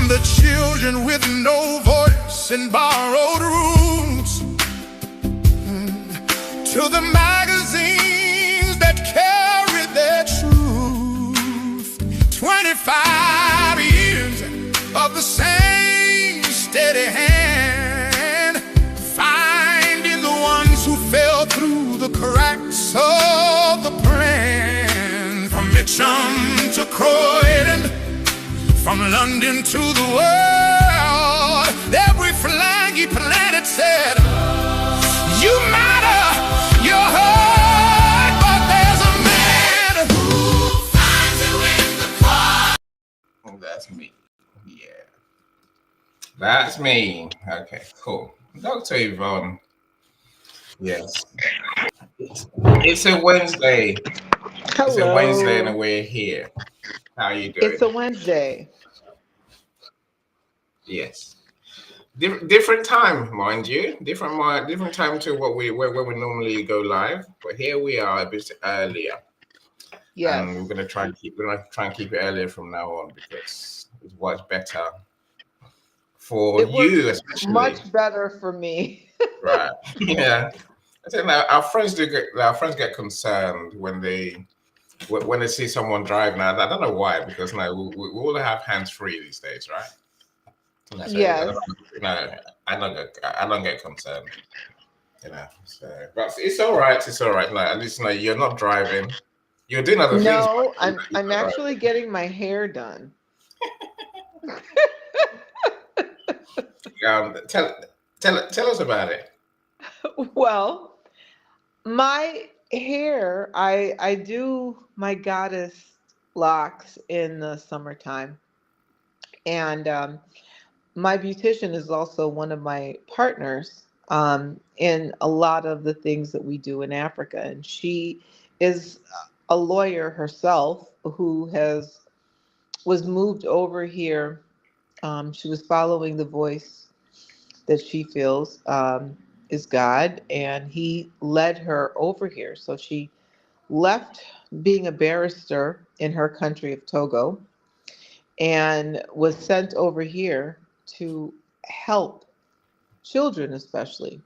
From the children with no voice in borrowed rooms, to the magazines that carry their truth. 25 years of the same steady hand, finding the ones who fell through the cracks of the plan. From Mitcham to Croydon, from London to the world, every flag he planted said, you matter, you're hurt, but there's a man who finds you in the car. Oh, that's me. Yeah. That's me. Okay, cool. Dr. Yvonne. Yes. It's a Wednesday. Hello. It's a Wednesday and we're here. How are you doing? It's a Wednesday. Yes. Different time, mind you. Different time to where we normally go live. But here we are a bit earlier. Yes. And we're gonna try and keep it earlier from now on because it's what's better for you, especially. Much better for me. Right. Yeah. I think that our friends get concerned when they see someone drive now. I don't know why, because now we all have hands free these days, right? So, yes. I don't get concerned. You know, so but it's all right. It's all right. Like, at least you're not driving. You're doing other things. No, I'm actually getting my hair done. Tell us about it. Well, my hair, I do my goddess locks in the summertime, and my beautician is also one of my partners in a lot of the things that we do in Africa, and she is a lawyer herself who was moved over here. She was following the voice that she feels is God, and he led her over here. So she left being a barrister in her country of Togo and was sent over here to help children especially.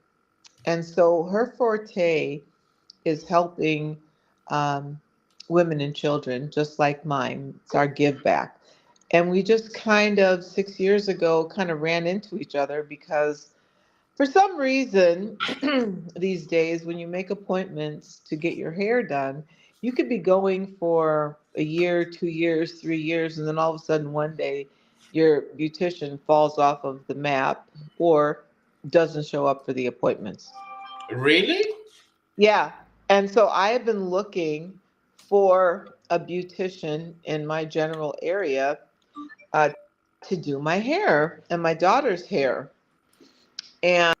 And so her forte is helping women and children, just like mine. It's our give back. And we just kind of 6 years ago kind of ran into each other because for some reason these days when you make appointments to get your hair done, you could be going for a year, 2 years, 3 years, and then all of a sudden one day your beautician falls off of the map or doesn't show up for the appointments. Really? Yeah. And so I have been looking for a beautician in my general area to do my hair and my daughter's hair. And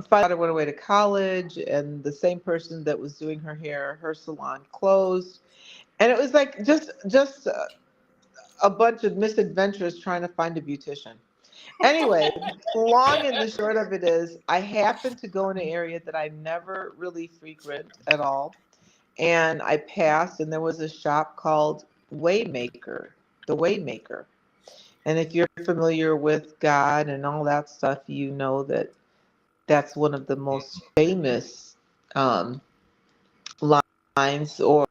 finally, I went away to college, and the same person that was doing her hair, her salon closed. And it was like just a bunch of misadventures trying to find a beautician. Anyway, long and the short of it is, I happened to go in an area that I never really frequent at all. And I passed, and there was a shop called Waymaker, the Waymaker. And if you're familiar with God and all that stuff, you know that that's one of the most famous lines or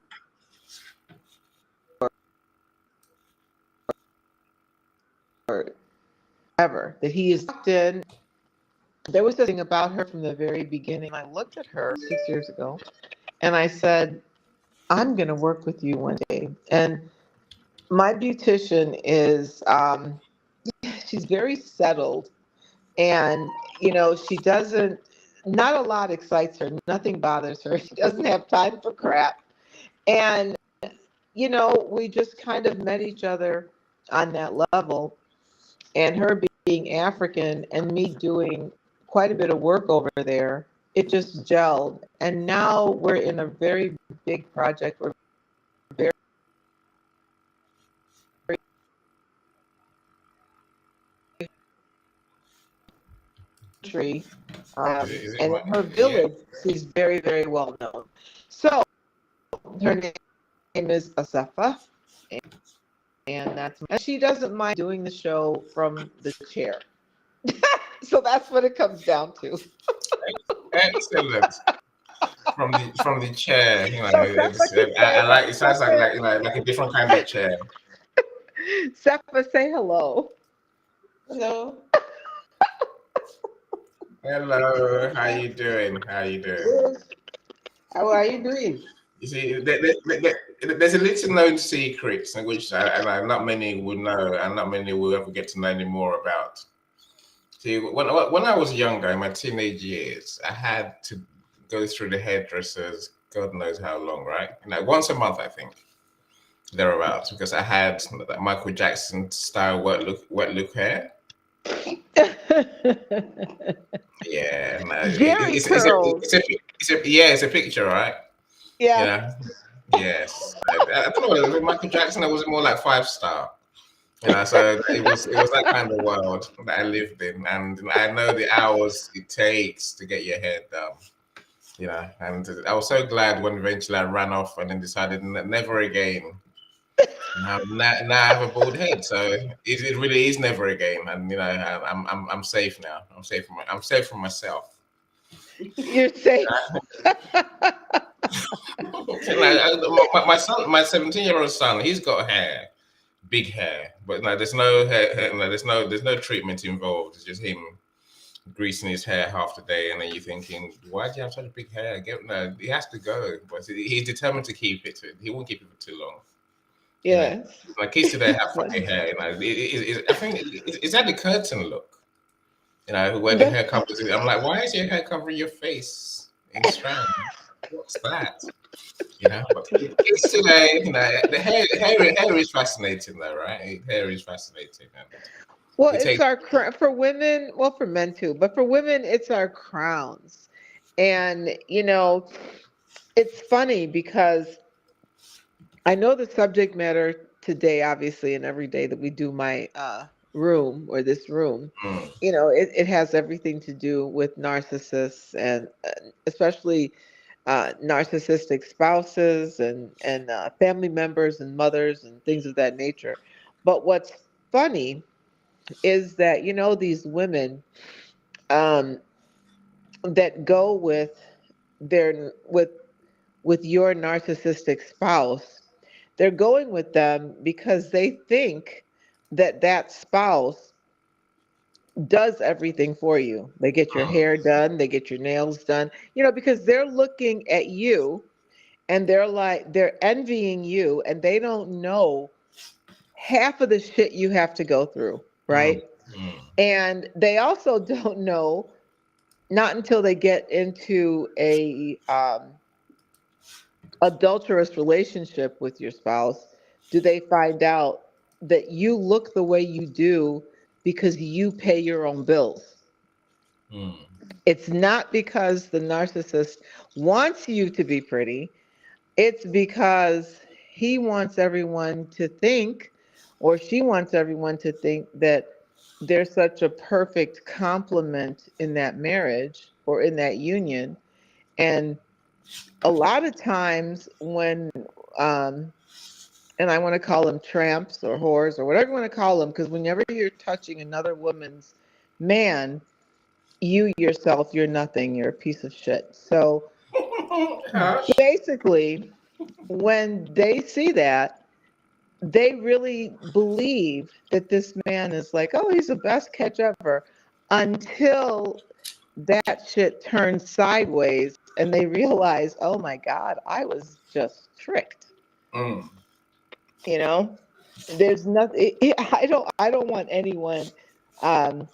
ever that he is in. There was something about her from the very beginning. I looked at her 6 years ago and I said, I'm going to work with you one day. And my beautician is, she's very settled, and, she doesn't, not a lot excites her. Nothing bothers her. She doesn't have time for crap. And, we just kind of met each other on that level, and her being African and me doing quite a bit of work over there, it just gelled. And now we're in a very big project. We're very country, and in her village, she's very, very well known. So her name is Asafa, and she doesn't mind doing the show from the chair. So that's what it comes down to. Excellent. From the chair, So it's Seppa can I say, like. It sounds like Seppa, like a different kind of chair. Seppa, say hello. Hello. Hello, how you doing? How you doing? Good. How are you doing? You see, there's a little known secrets in which not many will know, and not many will ever get to know any more about. See, when I was younger, in my teenage years, I had to go through the hairdressers, God knows how long, right? Once a month, I think, thereabouts, because I had that Michael Jackson style wet look hair. Yeah, no, Jerry curls. it's a picture, right? Yeah. Yeah, yes. I don't know. With Michael Jackson, it was more like 5 star. So it was that kind of world that I lived in, and I know the hours it takes to get your hair done. And I was so glad when eventually I ran off and then decided never again. Now I have a bald head, so it really is never again. And I'm safe now. I'm safe from myself. You're safe. My son, my 17-year-old son, he's got hair, big hair, but no, there's no hair, no, there's no treatment involved. It's just him greasing his hair half the day, and then you're thinking, why do you have such a big hair? No, he has to go, but he's determined to keep it. He won't keep it for too long. Yes. My kids today have funny hair. I think is that the curtain look? Where the hair covers it. I'm like, why is your hair covering your face in strands? What's that? But kids today, the hair is fascinating, though, right? Hair is fascinating. Well, We it's take. our for women, well, for men too, but for women, it's our crowns. And, it's funny because I know the subject matter today, obviously, and every day that we do my room or this room, Mm, it has everything to do with narcissists and especially narcissistic spouses and family members and mothers and things of that nature. But what's funny is that these women um, that go their with your narcissistic spouse, they're going with them because they think that spouse does everything for you. They get your mm, hair done, they get your nails done, because they're looking at you and they're envying you and they don't know half of the shit you have to go through, mm, right? mm, And they also don't know, not until they get into a adulterous relationship with your spouse do they find out that you look the way you do because you pay your own bills. mm, It's not because the narcissist wants you to be pretty. It's because he wants everyone to think, or she wants everyone to think, that they're such a perfect complement in that marriage or in that union. And a lot of times when, um, and I want to call them tramps or whores or whatever you want to call them, because whenever you're touching another woman's man, you yourself, you're nothing, you're a piece of shit. So Hush. basically, when they see that, they really believe that this man is like, oh, he's the best catch ever, until that shit turns sideways and they realize, oh my God, I was just tricked. Mm, You know, there's nothing. I don't want anyone um,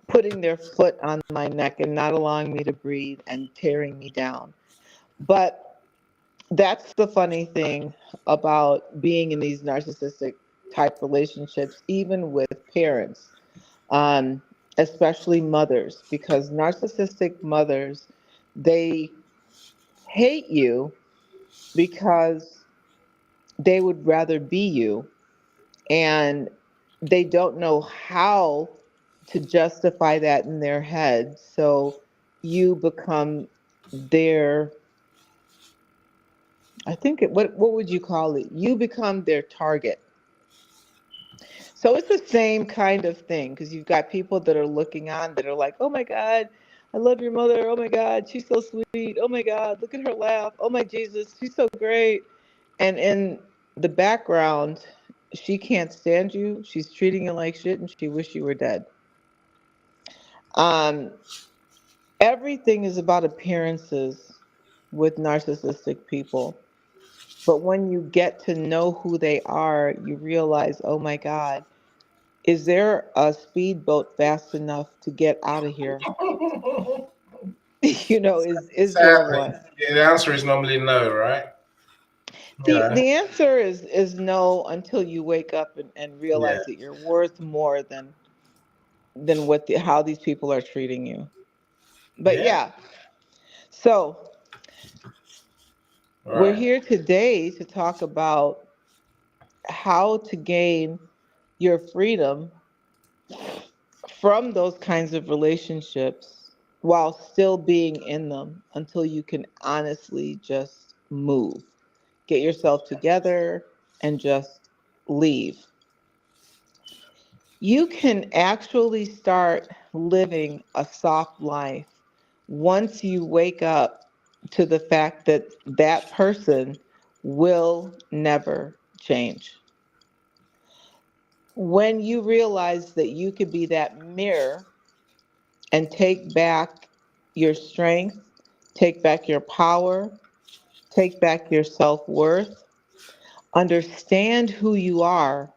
putting their foot on my neck and not allowing me to breathe and tearing me down. But that's the funny thing about being in these narcissistic type relationships, even with parents, especially mothers, because narcissistic mothers, they hate you because they would rather be you, and they don't know how to justify that in their head. So you become their, I think what would you call it? You become their target. So it's the same kind of thing because you've got people that are looking on that are like, oh my God, I love your mother. Oh my God, she's so sweet. Oh my God, look at her laugh. Oh my Jesus, she's so great. And in the background, she can't stand you. She's treating you like shit and she wish you were dead. Um, Everything is about appearances with narcissistic people. But when you get to know who they are, you realize, oh my God, is there a speedboat fast enough to get out of here? Is there Sadly, one? the answer is normally no, right? Yeah, The answer is no until you wake up and yeah, realize that you're worth more than how these people are treating you. But yeah. yeah, so All we're right. here today to talk about how to gain your freedom from those kinds of relationships while still being in them until you can honestly just move. Get yourself together and just leave. You can actually start living a soft life once you wake up to the fact that that person will never change. When you realize that you could be that mirror and take back your strength, take back your power, take back your self worth, understand who you are,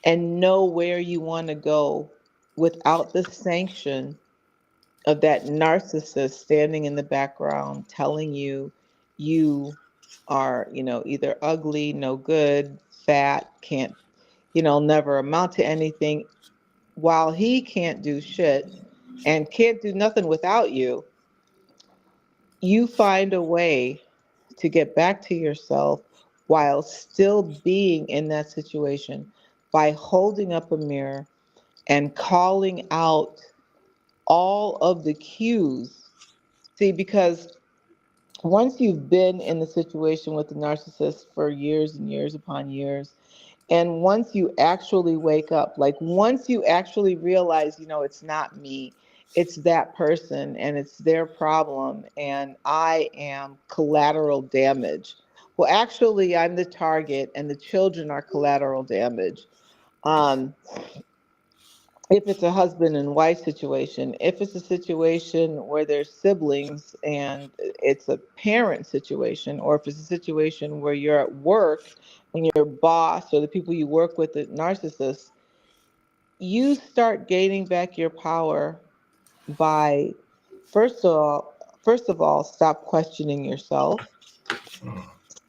and know where you want to go without the sanction of that narcissist standing in the background telling you you are, either ugly, no good, fat, can't, never amount to anything, while he can't do shit and can't do nothing without you. You find a way to get back to yourself while still being in that situation by holding up a mirror and calling out all of the cues. See, because once you've been in the situation with the narcissist for years and years upon years, and once you actually wake up, like once you actually realize, it's not me, it's that person and it's their problem, and I am collateral damage. Well, actually, I'm the target and the children are collateral damage. Um, if it's a husband and wife situation, if it's a situation where there's siblings and it's a parent situation, or if it's a situation where you're at work and your boss or the people you work with are narcissists, you start gaining back your power by first of all, stop questioning yourself.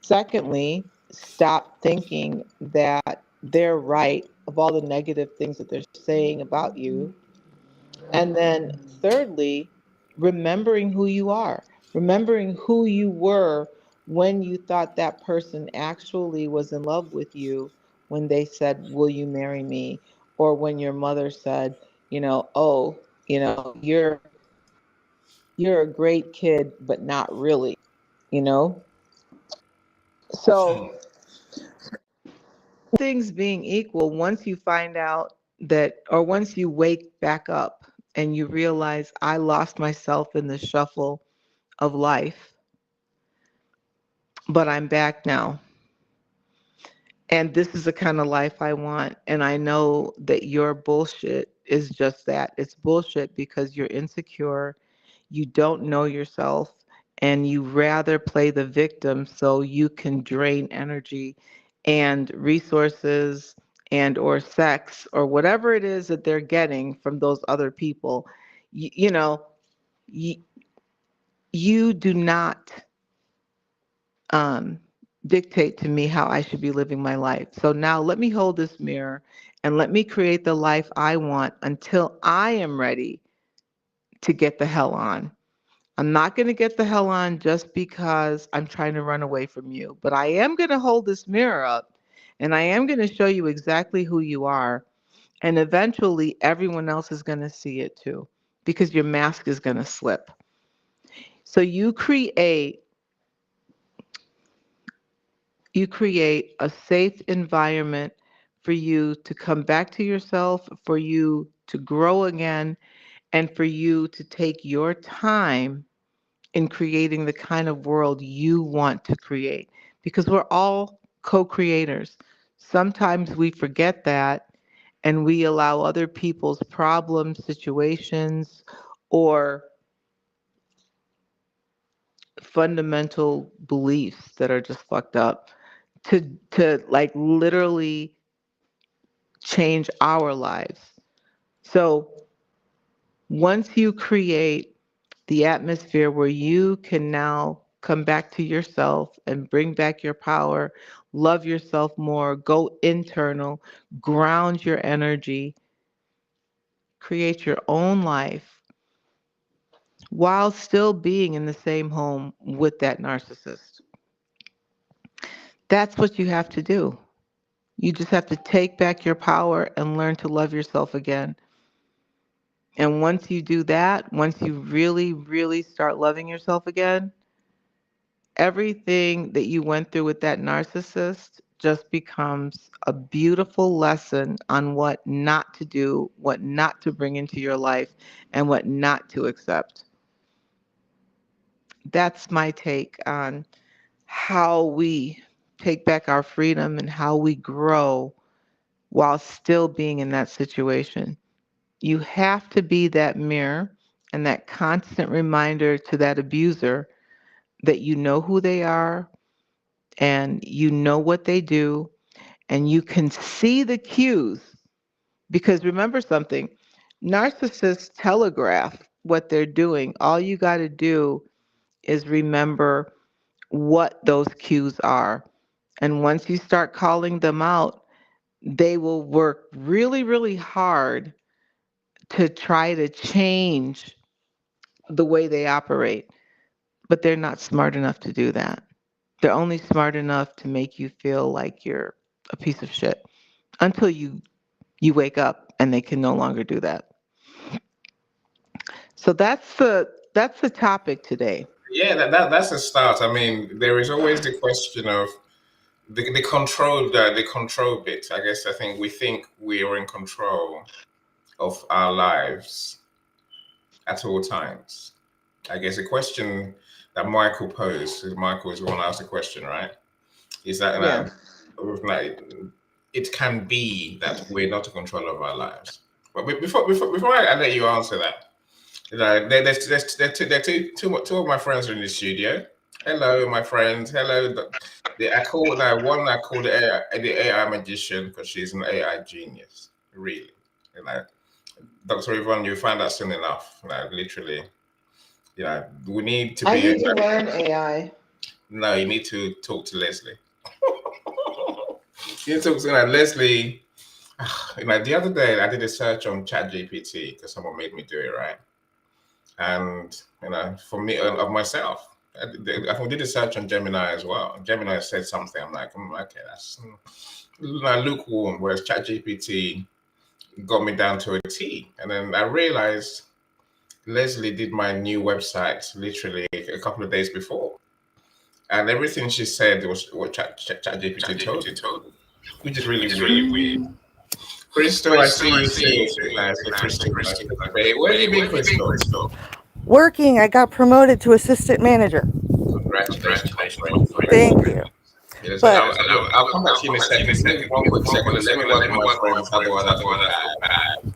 Secondly, stop thinking that they're right of all the negative things that they're saying about you. And then, thirdly, remembering who you are, remembering who you were when you thought that person actually was in love with you, when they said, will you marry me? Or when your mother said, oh, you're a great kid, but not really, you know? So, things being equal, once you find out that, or once you wake back up and you realize I lost myself in the shuffle of life, but I'm back now. And this is the kind of life I want. And I know that your bullshit is just that. It's bullshit because you're insecure, you don't know yourself, and you rather play the victim so you can drain energy and resources and or sex or whatever it is that they're getting from those other people. You know, you, you do not um, dictate to me how I should be living my life. So now let me hold this mirror and let me create the life I want until I am ready to get the hell on. I'm not going to get the hell on just because I'm trying to run away from you, but I am going to hold this mirror up and I am going to show you exactly who you are. And eventually everyone else is going to see it too because your mask is going to slip. So you create a safe environment for you to come back to yourself, for you to grow again, and for you to take your time in creating the kind of world you want to create. Because we're all co creators. Sometimes we forget that and we allow other people's problems, situations, or fundamental beliefs that are just fucked up to like literally change our lives. So once you create the atmosphere where you can now come back to yourself and bring back your power, love yourself more, go internal, ground your energy, create your own life while still being in the same home with that narcissist. That's what you have to do. You just have to take back your power and learn to love yourself again. And once you do that, once you really, really start loving yourself again, everything that you went through with that narcissist just becomes a beautiful lesson on what not to do, what not to bring into your life, and what not to accept. That's my take on how we take back our freedom and how we grow while still being in that situation. You have to be that mirror and that constant reminder to that abuser that you know who they are and you know what they do and you can see the cues. Because remember something, narcissists telegraph what they're doing. All you got to do is remember what those cues are. And once you start calling them out, they will work really, really hard to try to change the way they operate. But they're not smart enough to do that. They're only smart enough to make you feel like you're a piece of shit until you wake up and they can no longer do that. So that's the topic today. Yeah, that's a start. I mean, there is always the question of the control bit. I guess I think we are in control of our lives at all times. I guess a question that Michael posed, Michael is the one who asked the question, right? Is that Yeah. like it can be that we're not in control of our lives. But before I let you answer that, two of my friends are in the studio. Hello, my friends. Hello. I call one. I call the AI magician because she's an AI genius. Really, Dr. Yvonne, you find that soon enough. Literally, we need to I be. need to learn AI. No, you need to talk to Leslie. You need to talk to Leslie. The other day I did a search on ChatGPT because someone made me do it, right? And for me of myself, I did a search on Gemini as well. Gemini said something. I'm like, okay, that's lukewarm. Whereas ChatGPT got me down to a T. And then I realized Leslie did my new website literally a couple of days before, and everything she said was what ChatGPT told me, which is really weird. Crystal, I see you too. Nice, Crystal. Nice. Where have you been, Crystal? Working, I got promoted to assistant manager. Congratulations, my friend. Thank you. Yes, But I'll come back to you in a second. Give me one quick second. Let me welcome my friends. Otherwise, I feel bad.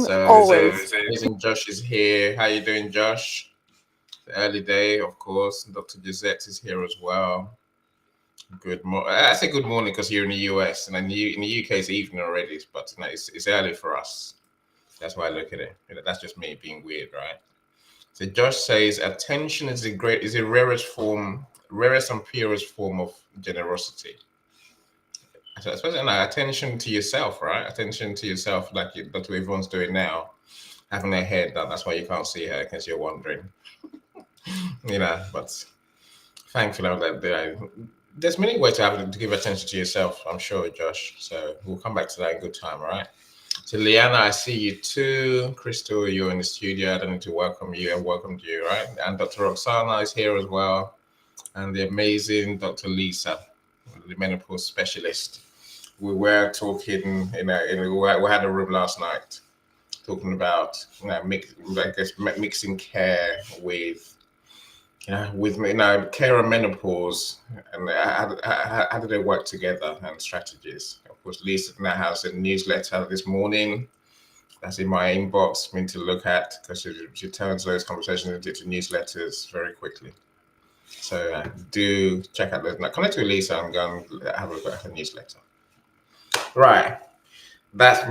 So, always. amazing Josh is here. How you doing, Josh? The early day, of course. Dr. Gisette is here as well. Good morning. I say good morning because you're in the US, and in the UK it's evening already. But it's early for us. That's why I look at it. That's just me being weird, right? So Josh says attention is the rarest and purest form of generosity. So especially attention to yourself, right? Attention to yourself, like that's what everyone's doing now, having their head done. That's why you can't see her because you're wondering, But thankfully, there's many ways to give attention to yourself. I'm sure, Josh. So we'll come back to that in good time, all right? So Liana, I see you too. Crystal, you're in the studio. I don't need to welcome you. I welcomed you, right? And Dr. Roxana is here as well. And the amazing Dr. Lisa, the menopause specialist. we were talking we had a room last night talking about mixing care with care and menopause, and how do they work together and strategies. Of course, Lisa now has a newsletter this morning that's in my inbox for me to look at, because she turns those conversations into newsletters very quickly. So do check out those. Now connect with Lisa and go and have a look at her newsletter. Right. That's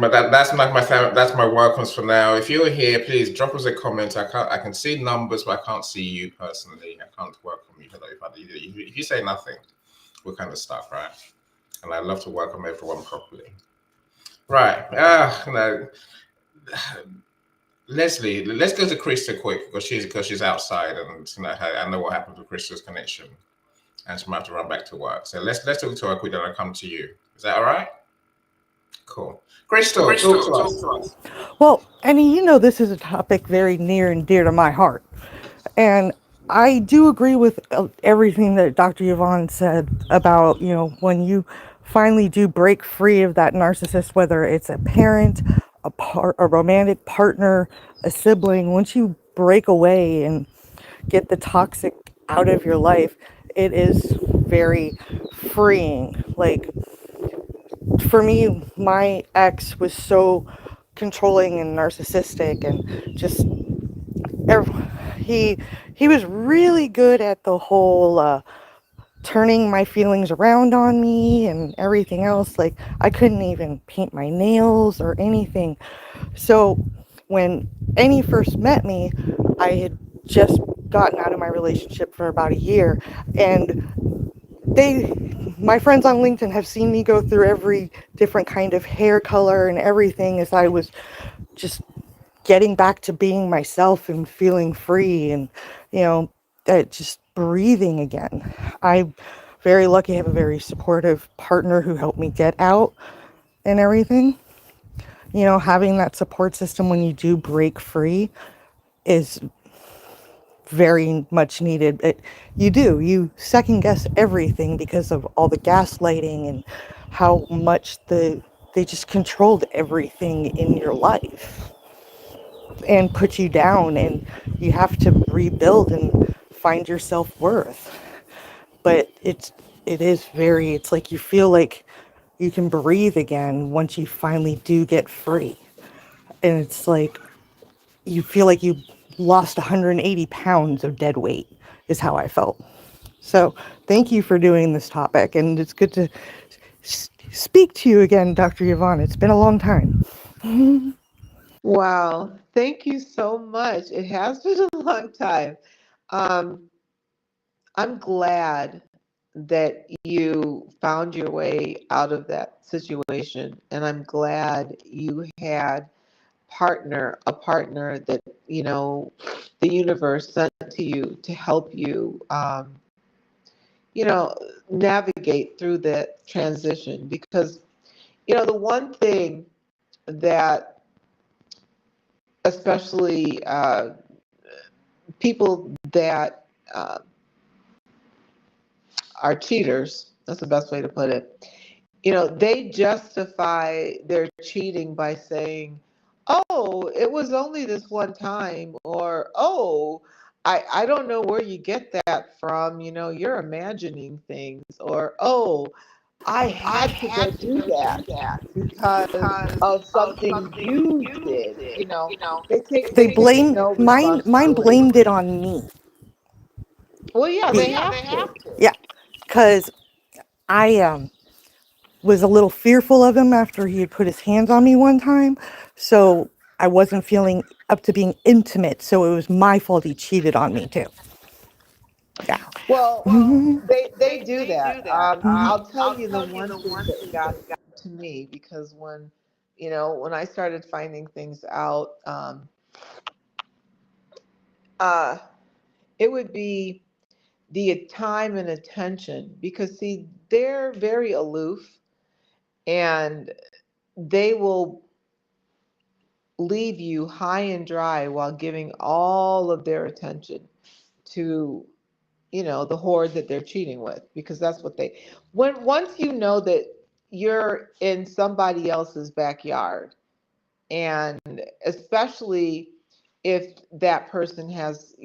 my welcomes for now. If you're here, please drop us a comment. I can see numbers, but I can't see you personally. I can't welcome you. If you say nothing, we're kind of stuck, right? And I'd love to welcome everyone properly. Right. Leslie, let's go to Krista quick because she's outside, and I know what happened to Krista's connection, and she might have to run back to work. So let's talk to her quick, and I'll come to you. Is that all right? Cool. Crystal, talk to us. Well, Annie, this is a topic very near and dear to my heart. And I do agree with everything that Dr. Yvonne said about, when you finally do break free of that narcissist, whether it's a parent, a romantic partner, a sibling, once you break away and get the toxic out of your life, it is very freeing. Like, for me, my ex was so controlling and narcissistic, and just he was really good at the whole turning my feelings around on me and everything else. Like, I couldn't even paint my nails or anything. So when Annie first met me, I had just gotten out of my relationship for about a year, and my friends on LinkedIn have seen me go through every different kind of hair color and everything as I was just getting back to being myself and feeling free, and just breathing again. I'm very lucky to have a very supportive partner who helped me get out and everything. Having that support system when you do break free is very much needed. You second guess everything because of all the gaslighting and how much they just controlled everything in your life and put you down, and you have to rebuild and find your self-worth. But it's like you feel like you can breathe again once you finally do get free, and it's like you feel like you lost 180 pounds of dead weight is how I felt. So thank you for doing this topic, and it's good to speak to you again, Dr. Yvonne. It's been a long time. Wow, thank you so much. It has been a long time. Um, I'm glad that you found your way out of that situation, and I'm glad you had a partner that the universe sent to you to help you, you know, navigate through that transition. Because the one thing that especially people that are cheaters, that's the best way to put it, they justify their cheating by saying, oh, it was only this one time, or, oh, I don't know where you get that from, you're imagining things, or, oh, I had to go do that because of something you did. They take no Mine responsibility. blamed it on me. Well, yeah, they have to. Yeah, because I was a little fearful of him after he had put his hands on me one time. So I wasn't feeling up to being intimate. So it was my fault he cheated on me too. Yeah. Well, Mhm. they do that. I'll tell you the one thing that got to me, because when I started finding things out, uh, it would be the time and attention, because see, they're very aloof, and they will leave you high and dry while giving all of their attention to the horde that they're cheating with, because that's what they, once you know that you're in somebody else's backyard, and especially if that person has,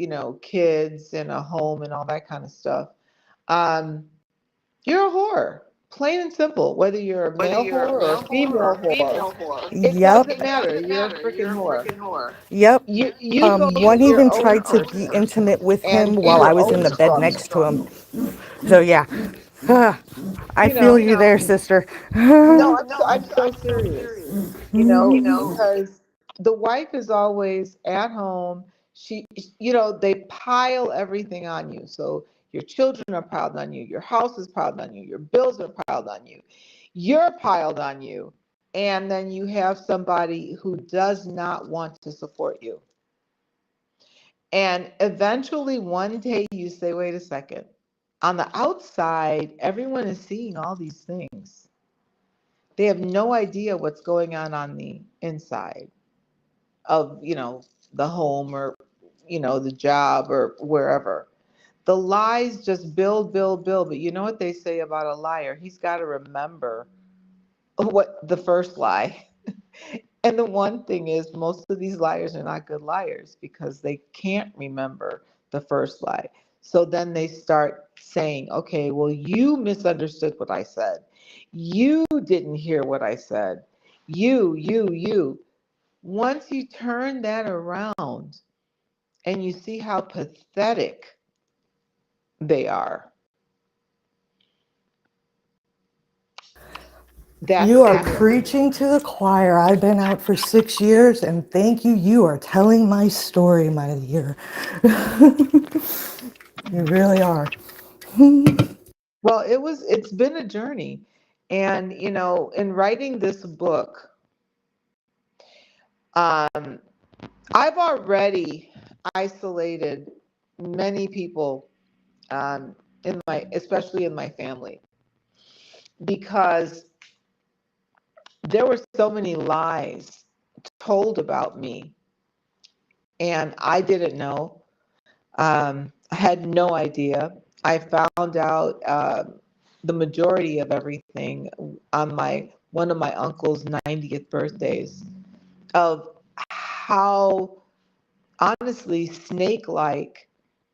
kids and a home and all that kind of stuff, um, you're a whore, plain and simple. Whether you're a male whore or a female whore, it Yep. doesn't matter. You're a freaking whore. Yep. You go One be your even own tried to be person intimate with him and be while I your was in own the bed struggle. next to him. So yeah. I You feel know, you there, sister. no, I'm so serious. Because the wife is always at home. They pile everything on you. So your children are piled on you, your house is piled on you, your bills are piled on you, you're piled on you. And then you have somebody who does not want to support you. And eventually one day you say, wait a second. On the outside, everyone is seeing all these things. They have no idea what's going on the inside of, the home or, the job or wherever. The lies just build, build, build. But you know what they say about a liar? He's got to remember what the first lie. And the one thing is, most of these liars are not good liars because they can't remember the first lie. So then they start saying, okay, well, you misunderstood what I said. You didn't hear what I said. You. Once you turn that around and you see how pathetic they are, You that's are when you're, preaching to the choir. I've been out for 6 years, and thank you. You are telling my story, my dear. You really are. well, it's been a journey. And, in writing this book, um, I've already isolated many people, especially in my family, because there were so many lies told about me, and I didn't know. I had no idea. I found out the majority of everything on one of my uncle's 90th birthdays, of how honestly snake-like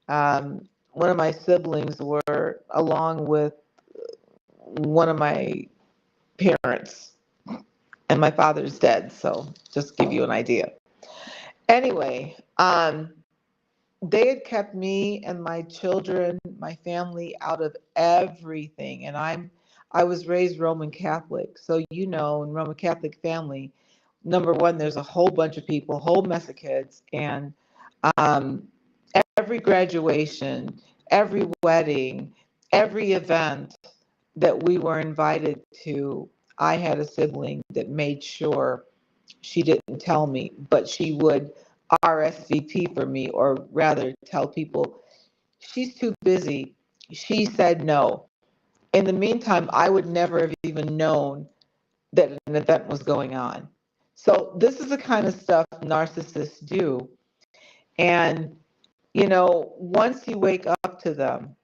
one of my siblings were, along with one of my parents. And my father's dead, so just give you an idea. Anyway, they had kept me and my children, my family, out of everything. And I was raised Roman Catholic. So, in Roman Catholic family, number one, there's a whole bunch of people, whole mess of kids. And um, every graduation, every wedding, every event that we were invited to, I had a sibling that made sure she didn't tell me, but she would RSVP for me, or rather tell people, she's too busy. She said no. In the meantime, I would never have even known that an event was going on. So this is the kind of stuff narcissists do. And, once you wake up to them,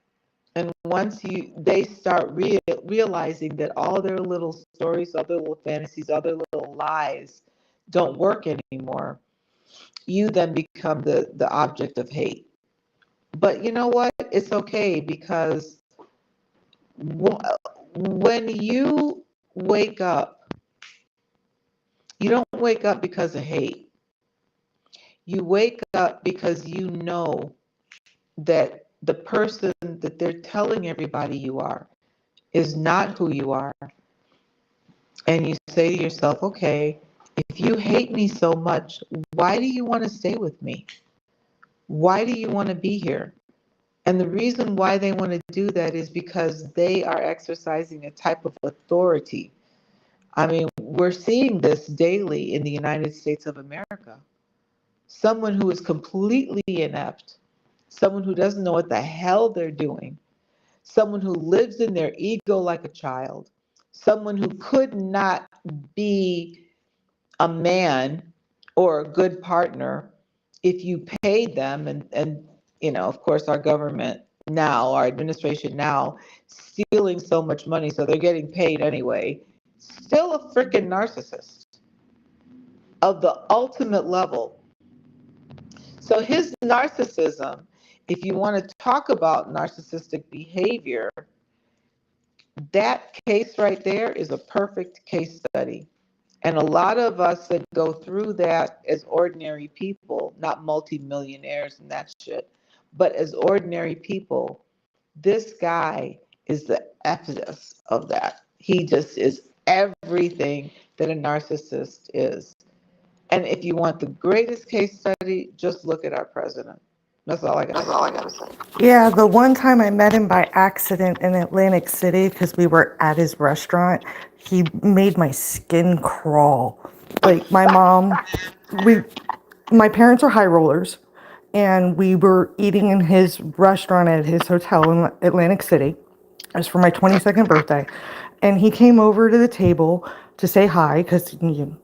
and once they start realizing that all their little stories, all their little fantasies, all their little lies don't work anymore, you then become the object of hate. But you know what? It's okay, because when you wake up, you don't wake up because of hate. You wake up because you know that the person that they're telling everybody you are is not who you are. And you say to yourself, okay, if you hate me so much, why do you want to stay with me? Why do you want to be here? And the reason why they want to do that is because they are exercising a type of authority. I mean, we're seeing this daily in the United States of America. Someone who is completely inept, someone who doesn't know what the hell they're doing, someone who lives in their ego like a child, someone who could not be a man or a good partner if you paid them. And of course, our government now, our administration now, stealing so much money, so they're getting paid anyway. still a freaking narcissist of the ultimate level. So his narcissism, if you want to talk about narcissistic behavior, that case right there is a perfect case study. And a lot of us that go through that as ordinary people, not multimillionaires and that shit, but as ordinary people, this guy is the epitome of that. He just is everything that a narcissist is. And if you want the greatest case study, just look at our president. That's all I got to say. Yeah, the one time I met him by accident in Atlantic City because we were at his restaurant, he made my skin crawl. Like my parents are high rollers, and we were eating in his restaurant at his hotel in Atlantic City. It was for my 22nd birthday. And he came over to the table to say hi because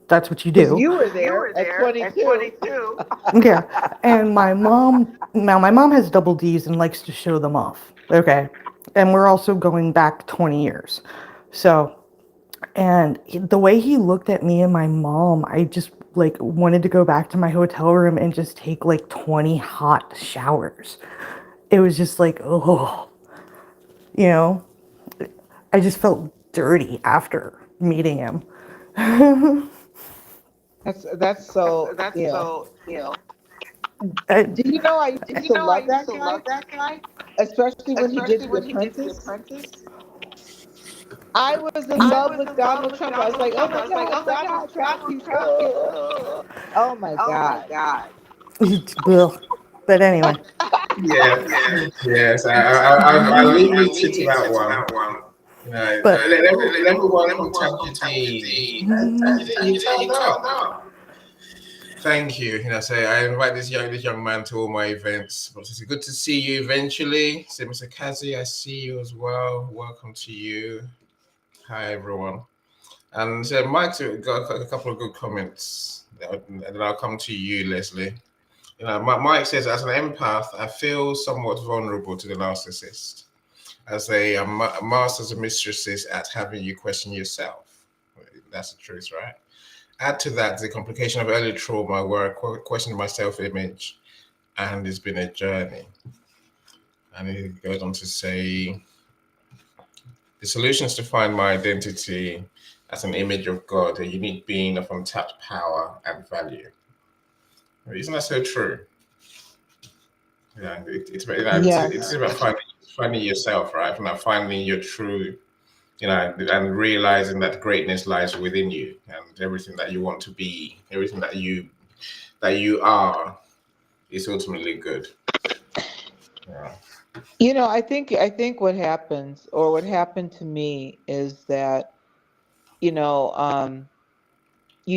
that's what you Because do. you were there at 22. Yeah. And my mom has double D's and likes to show them off. Okay. And we're also going back 20 years. So, and the way he looked at me and my mom, I just like wanted to go back to my hotel room and just take like 20 hot showers. It was just like, oh, you know, I just felt dirty after meeting him. That's so, I, Do you know I used to love that guy, especially when he did The Apprentice. I was in love with Donald Trump. I was like, oh my God, Donald Trump. He's oh my God. but anyway. Yeah, yes. I'll leave you to that one. You know, But let everyone from ChatGPT. You turned up. Thank you. You know, say I invite this young man to all my events. But it's good to see you eventually. Say, Mr. Kazi, I see you as well. Welcome to you. Hi, everyone. And so Mike's got a couple of good comments. And then I'll come to you, Leslie. You know, Mike says, as an empath, I feel somewhat vulnerable to the narcissist, as they are masters and mistresses at having you question yourself. That's the truth, right? Add to that the complication of early trauma where I questioned my self-image, and it's been a journey. And it goes on to say, the solution is to find my identity as an image of God, a unique being of untapped power and value. Isn't that so true? Yeah, it's about finding yourself, right? Now finding your true, and realizing that greatness lies within you, and everything that you want to be, everything that you are, is ultimately good. Yeah. I think what happens, or what happened to me, is that you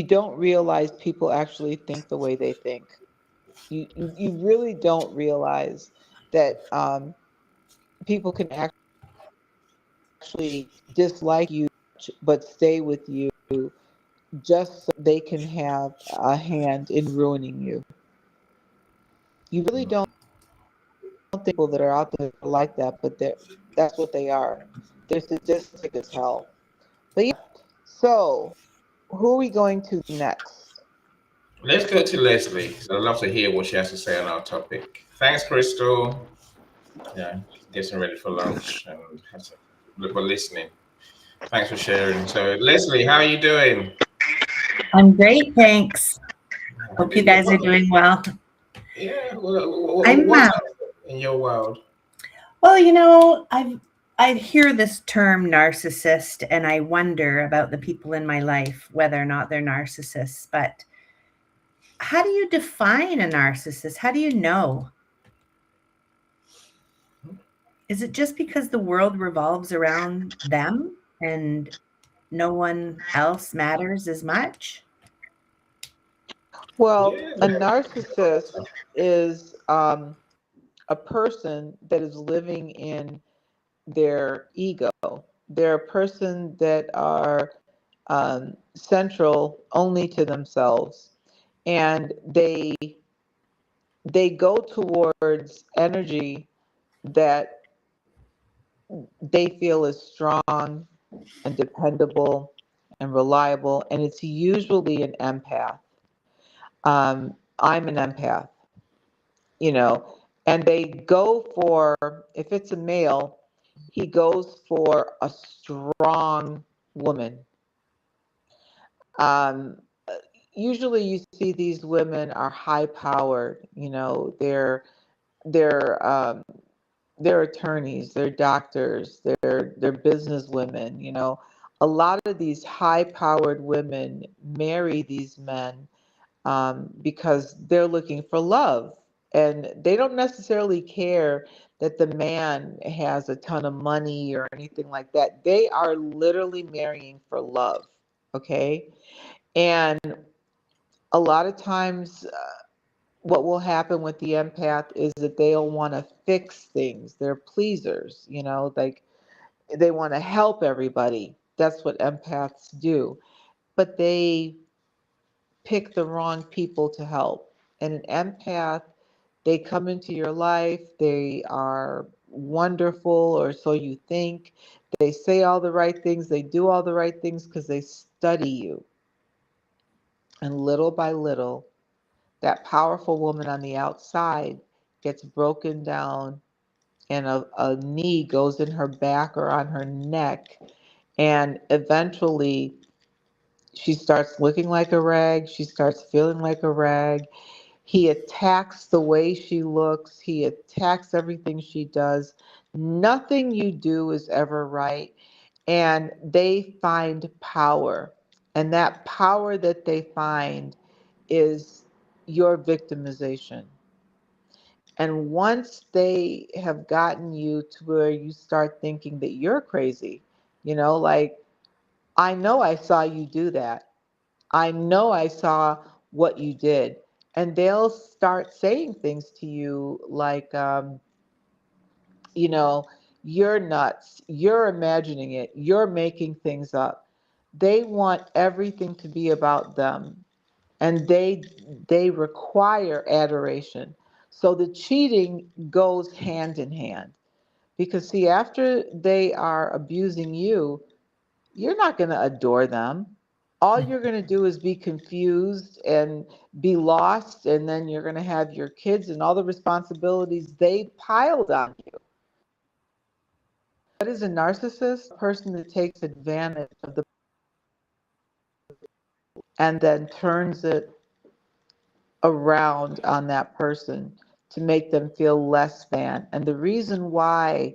don't realize people actually think the way they think. You really don't realize that people can actually dislike you but stay with you just so they can have a hand in ruining you. You really don't think people that are out there like that, but that's what they are. They're sadistic as hell. But yeah, so who are we going to next? Let's go to Leslie. I'd love to hear what she has to say on our topic. Thanks, Crystal. Yeah, getting ready for lunch and have some for listening. Thanks for sharing. So, Leslie, how are you doing? I'm great, thanks. Hope you guys are doing well. Yeah, what's up in your world? Well, I hear this term narcissist, and I wonder about the people in my life, whether or not they're narcissists. But how do you define a narcissist? How do you know? Is it just because the world revolves around them and no one else matters as much? Well, Yeah. a narcissist is a person that is living in their ego. They're a person that are central only to themselves, and they go towards energy that they feel is strong and dependable and reliable, and it's usually an empath. I'm an empath, you know, and they go for, if it's a male, he goes for a strong woman. Um, uh, Usually, you see these women are high powered. You know, they're they're attorneys, they're doctors, they're business women. You know, a lot of these high powered women marry these men because they're looking for love. And they don't necessarily care that the man has a ton of money or anything like that. They are literally marrying for love. Okay. And a lot of times, what will happen with the empath is that they'll want to fix things. They're pleasers, you know, like they want to help everybody. That's what empaths do. But they pick the wrong people to help. And an empath, they come into your life, they are wonderful, or so you think. They say all the right things, they do all the right things because they study you. And little by little, that powerful woman on the outside gets broken down, and a knee goes in her back or on her neck. And eventually, she starts looking like a rag. She starts feeling like a rag. He attacks the way she looks. He attacks everything she does. Nothing you do is ever right. And they find power. And that power that they find is your victimization. And once they have gotten you to where you start thinking that you're crazy, you know, like, I know I saw you do that. I know I saw what you did. And they'll start saying things to you like, you know, you're nuts. You're imagining it. You're making things up. They want everything to be about them, and they require adoration. So the cheating goes hand in hand, because see, after they are abusing you, you're not going to adore them. All you're going to do is be confused and be lost, and then you're going to have your kids and all the responsibilities they piled on you. What is a narcissist? A person that takes advantage of the and then turns it around on that person to make them feel less than. And the reason why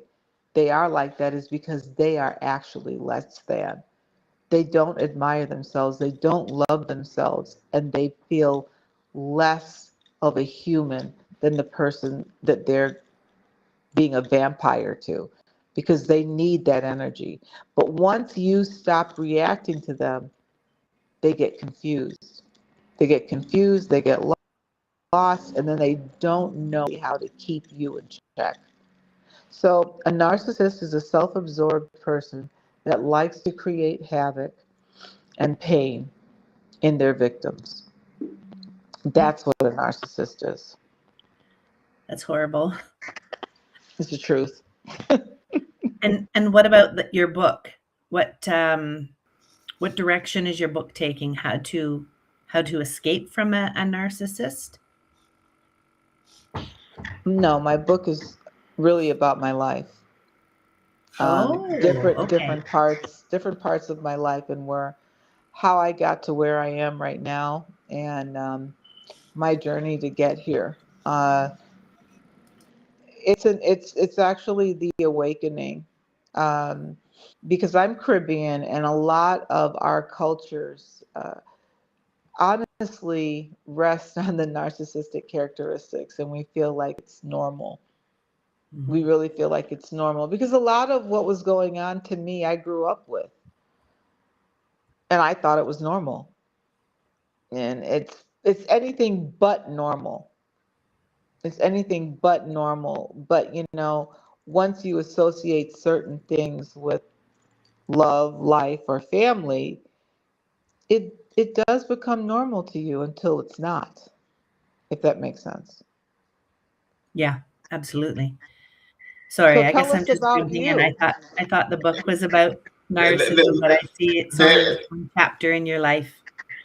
they are like that is because they are actually less than. They don't admire themselves, they don't love themselves, and they feel less of a human than the person that they're being a vampire to, because they need that energy. But once you stop reacting to them, they get confused. They get confused, they get lost, and then they don't know how to keep you in check. So, a narcissist is a self absorbed person that likes to create havoc and pain in their victims. That's what a narcissist is. That's horrible. It's the truth. And what about your book? What direction is your book taking? How to escape from a narcissist? No, my book is really about my life. Oh, okay. Different parts of my life, and where how I got to where I am right now, and my journey to get here. It's actually the awakening, um, because I'm Caribbean, and a lot of our cultures honestly rest on the narcissistic characteristics, and we feel like it's normal. We Mhm. really feel like it's normal because a lot of what was going on to me, I grew up with, and I thought it was normal, and it's anything but normal. It's anything but normal. But you know, once you associate certain things with love, life, or family, it does become normal to you until it's not, if that makes sense. Yeah, absolutely. So Sorry, I tell guess I'm us just about jumping in. you. I thought the book was about narcissism, but I see it's only just one chapter in your life.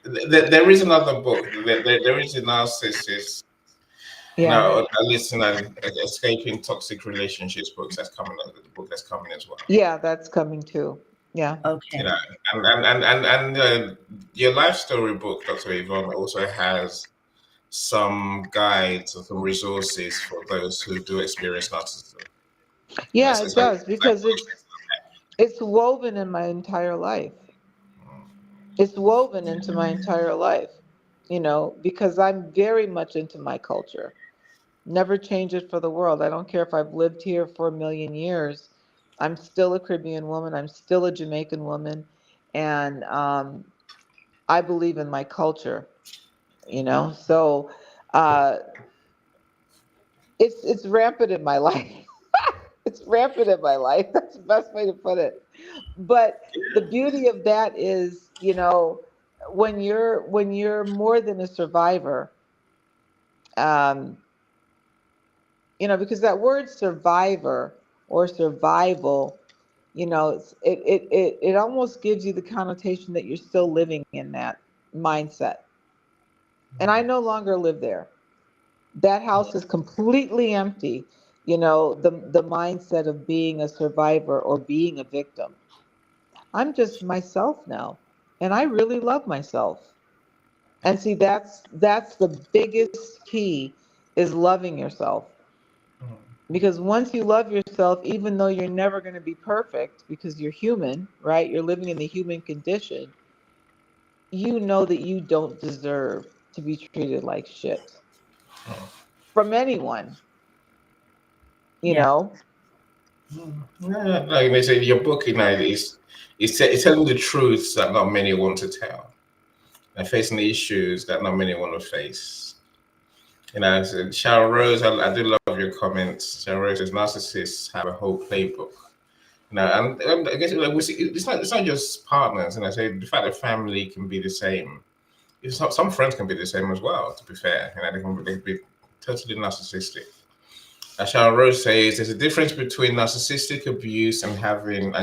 There is another book. There is a narcissist. Yeah. Now, at least escaping toxic relationships books that's coming. The book that's coming as well. Yeah, that's coming too. Yeah. Okay. You know, and your life story book, Dr. Yvonne, also has some guides or some resources for those who do experience narcissism. Yeah, So it does, because it's woven in my entire life. It's woven into my entire life, because I'm very much into my culture. Never change it for the world. I don't care if I've lived here for a million years. I'm still a Caribbean woman. I'm still a Jamaican woman. And I believe in my culture, So uh, it's rampant in my life. It's rampant in my life. That's the best way to put it. But the beauty of that is, when you're more than a survivor, um, because that word survivor or survival, it almost gives you the connotation that you're still living in that mindset. And I no longer live there. That house is completely empty. The mindset of being a survivor or being a victim. I'm just myself now, and I really love myself. And see, that's the biggest key, is loving yourself. Because once you love yourself, even though you're never going to be perfect because you're human, right? You're living in the human condition, you know that you don't deserve to be treated like shit from anyone, you Yeah. know? like they say, your book, it's telling the truths that not many want to tell, and facing the issues that not many want to face. So Cheryl Rose, I do love your comments. Cheryl Rose says narcissists have a whole playbook. And I guess we see, it's not just partners. And I say the fact that family can be the same. It's not, some friends can be the same as well. To be fair, they can be totally narcissistic. As Cheryl Rose says, there's a difference between narcissistic abuse and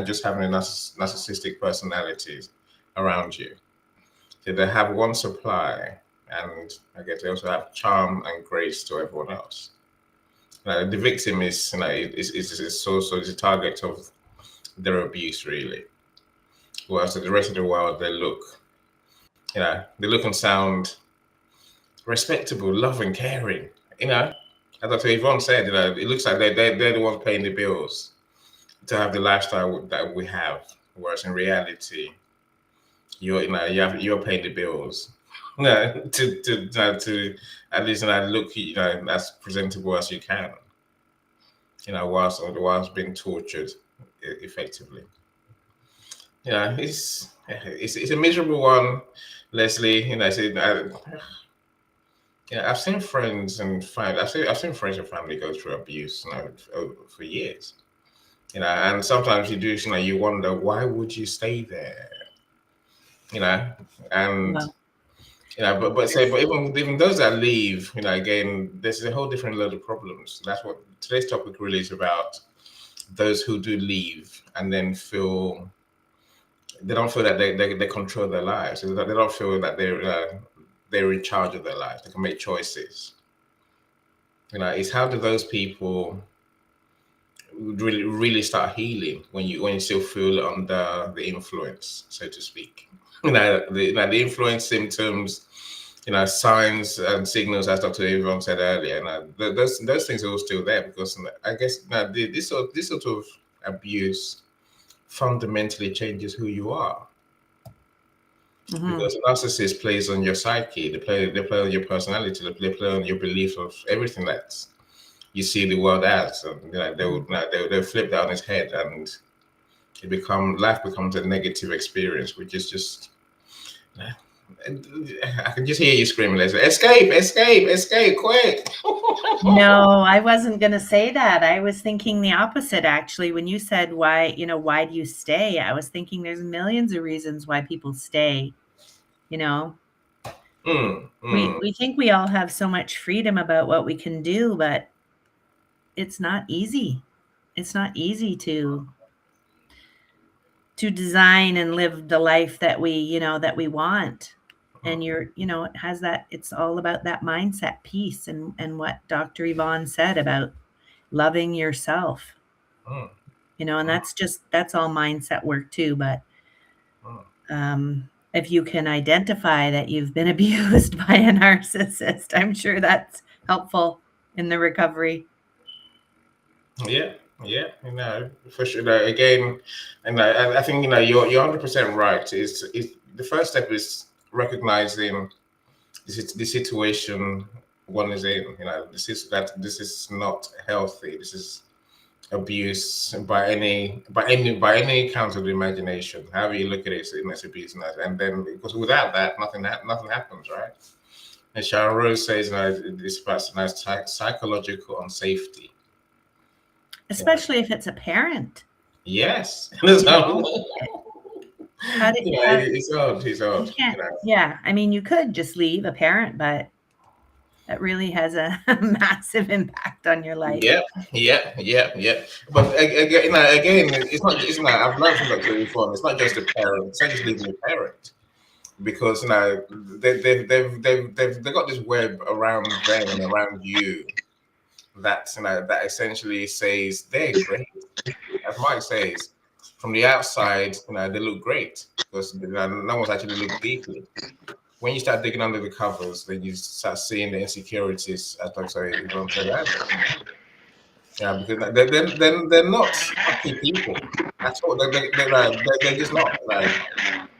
just having a narcissistic personalities around you. So they have one supply, and I guess they also have charm and grace to everyone else. The victim is also the target of their abuse, really. Whereas the rest of the world, they look and sound respectable, loving, caring. As Dr. Yvonne said, it looks like they're the ones paying the bills to have the lifestyle that we have. Whereas in reality, you're paying the bills. To at least look as presentable as you can. Whilst being tortured effectively. It's a miserable one, Leslie. I've seen friends and I've seen friends and family go through abuse for years. And sometimes you wonder, why would you stay there? And Wow. but even those that leave, again, there's a whole different load of problems. That's what today's topic really is about. Those who do leave and then they don't feel that they control their lives. They don't feel that they're in charge of their lives. They can make choices. It's how do those people really really start healing when you still feel under the influence, so to speak. The influence symptoms, signs and signals, as Dr. Yvonne said earlier. Those things are all still there because I guess this sort of abuse fundamentally changes who you are. Mm-hmm. Because a narcissist plays on your psyche, they play on your personality, they play on your belief of everything that you see the world as, and they'll flip that on its head, and life becomes a negative experience, which is just. I can just hear you screaming, Leslie, escape, escape, escape, quick. No, I wasn't going to say that. I was thinking the opposite, actually. When you said why do you stay? I was thinking there's millions of reasons why people stay. We think we all have so much freedom about what we can do, but it's not easy. It's not easy to to design and live the life that we want. And it has that, it's all about that mindset piece and what Dr. Yvonne said about loving yourself, Mm. and that's all mindset work too. But if you can identify that you've been abused by a narcissist, I'm sure that's helpful in the recovery. Yeah, for sure. Again, and I think you're 100% right. Is the first step is recognizing the situation one is in. This is not healthy. This is abuse by any count of the imagination. However you look at it, it's abuse, and then because without that, nothing happens, right? And Sharon Rose says, this person has psychological unsafety. Especially if it's a parent. Yes. He's odd. Yeah, I mean, you could just leave a parent, but that really has a massive impact on your life. Yeah. But again, it's not. I've learned from Dr. Reform. It's not just a parent. It's not just leaving a parent, because they've got this web around them and around you that that essentially says they're great. As Mike says, from the outside, they look great because no one's actually looked deeply. When you start digging under the covers, then you start seeing the insecurities, as Dr. Yvonne said earlier. Yeah, because they're not happy people at all. They're just not.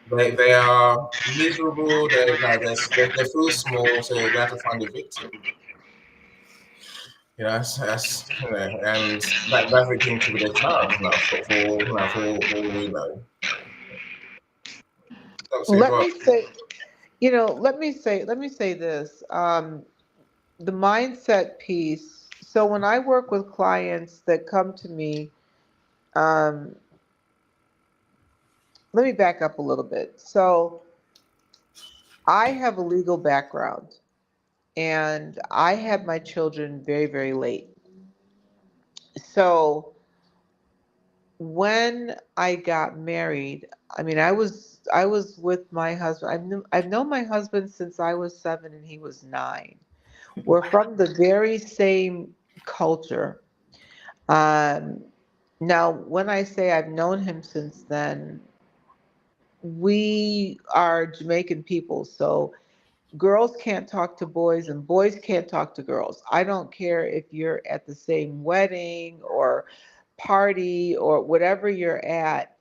They are miserable. They feel small, so they have to find a victim. And that's the thing to with a child. For all we know. Let me say, let me say this. The mindset piece. So when I work with clients that come to me, um, let me back up a little bit. So I have a legal background, and I had my children very, very late. So when I got married, I mean, I was with my husband. I've known my husband since I was 7 and he was 9. We're from the very same culture. Um, Now, when I say I've known him since then, we are Jamaican people, so girls can't talk to boys and boys can't talk to girls. I don't care if you're at the same wedding or party or whatever you're at.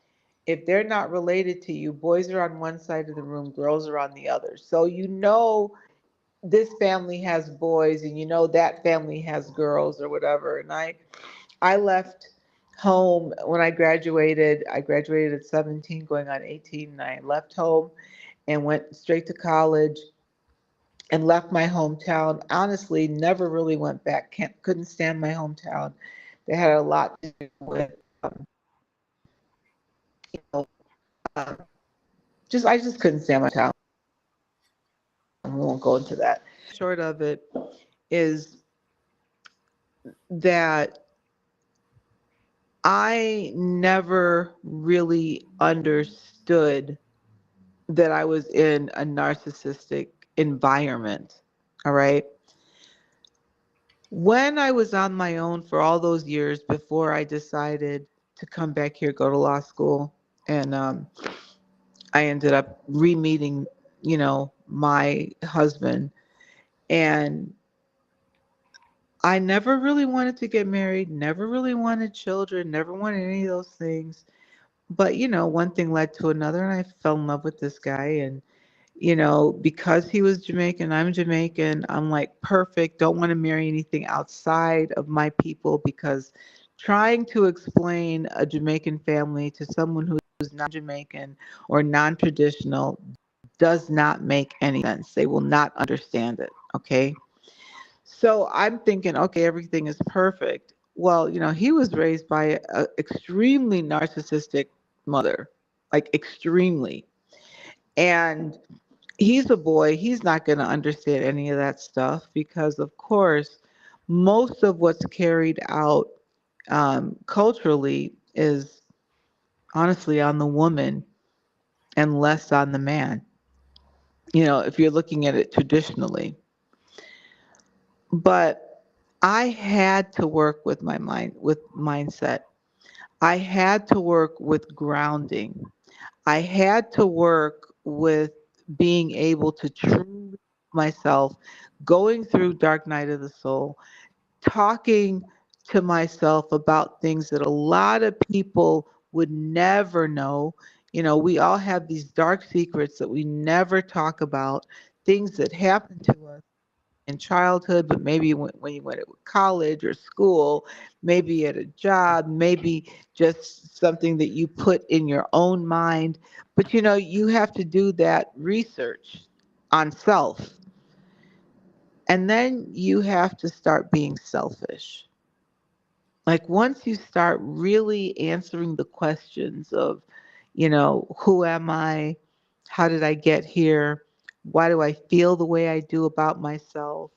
If they're not related to you, boys are on one side of the room, girls are on the other. So this family has boys and that family has girls or whatever. And I left home when I graduated. I graduated at 17, going on 18, and I left home and went straight to college and left my hometown. Honestly, never really went back. Couldn't stand my hometown. They had a lot to do with, you know, um, I just couldn't stand my town. We won't go into that. Short of it is that I never really understood that I was in a narcissistic environment. All right. When I was on my own for all those years before I decided to come back here, go to law school, and I ended up re-meeting, my husband, and I never really wanted to get married, never really wanted children, never wanted any of those things. But, one thing led to another, and I fell in love with this guy. And, because he was Jamaican, I'm Jamaican, I'm like, perfect. Don't want to marry anything outside of my people, because trying to explain a Jamaican family to someone who's not Jamaican or non-traditional does not make any sense. They will not understand it. Okay. So I'm thinking, okay, everything is perfect. Well, he was raised by an extremely narcissistic mother, like extremely. And he's a boy. He's not going to understand any of that stuff because, of course, most of what's carried out culturally is honestly on the woman and less on the man. If you're looking at it traditionally. But I had to work with my mind, with mindset. I had to work with grounding. I had to work with being able to truly myself, going through dark night of the soul, talking to myself about things that a lot of people would never know. We all have these dark secrets that we never talk about, things that happen to us in childhood, but maybe when you went to college or school, maybe at a job, maybe just something that you put in your own mind. But you have to do that research on self. And then you have to start being selfish. Like once you start really answering the questions of, who am I? How did I get here? Why do I feel the way I do about myself?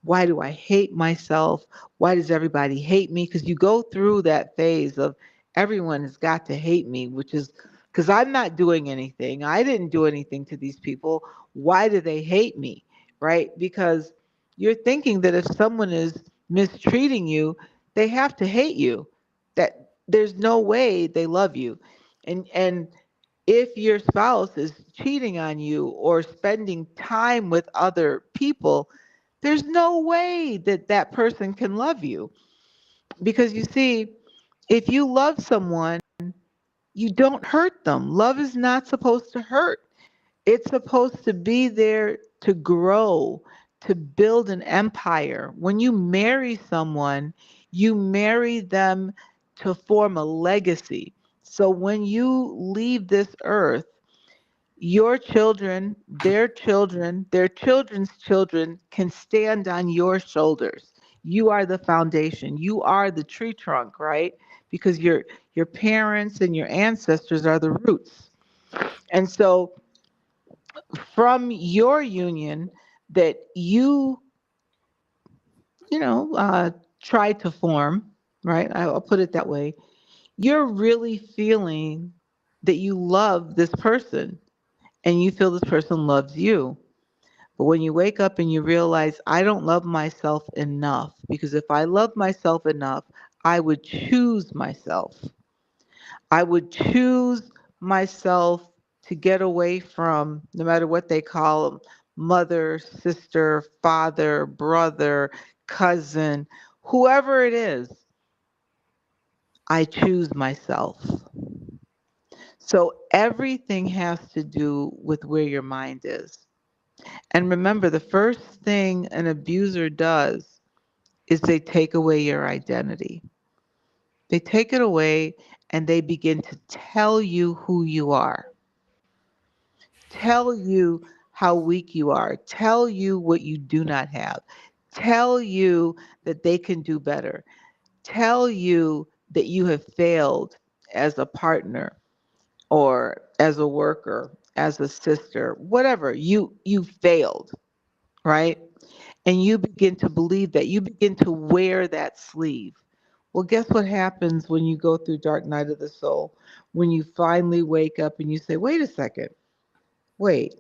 Why do I hate myself? Why does everybody hate me? Because you go through that phase of everyone has got to hate me, which is because I'm not doing anything. I didn't do anything to these people. Why do they hate me? Right? Because you're thinking that if someone is mistreating you, they have to hate you. That there's no way they love you. And if your spouse is cheating on you or spending time with other people, there's no way that that person can love you. Because you see, if you love someone, you don't hurt them. Love is not supposed to hurt. It's supposed to be there to grow, to build an empire. When you marry someone, you marry them to form a legacy. So when you leave this earth, your children, their children's children can stand on your shoulders. You are the foundation. You are the tree trunk, right? Because your parents and your ancestors are the roots. And so from your union that try to form, right? I'll put it that way. You're really feeling that you love this person and you feel this person loves you. But when you wake up and you realize, I don't love myself enough, because if I love myself enough, I would choose myself. I would choose myself to get away from, no matter what they call them, mother, sister, father, brother, cousin, whoever it is, I choose myself. So everything has to do with where your mind is. And remember, the first thing an abuser does is they take away your identity. They take it away and they begin to tell you who you are, tell you how weak you are, tell you what you do not have, tell you that they can do better, tell you that you have failed as a partner or as a worker, as a sister, whatever. You failed, right? And you begin to believe that. You begin to wear that sleeve. Well, guess what happens when you go through dark night of the soul? When you finally wake up and you say, wait a second, wait,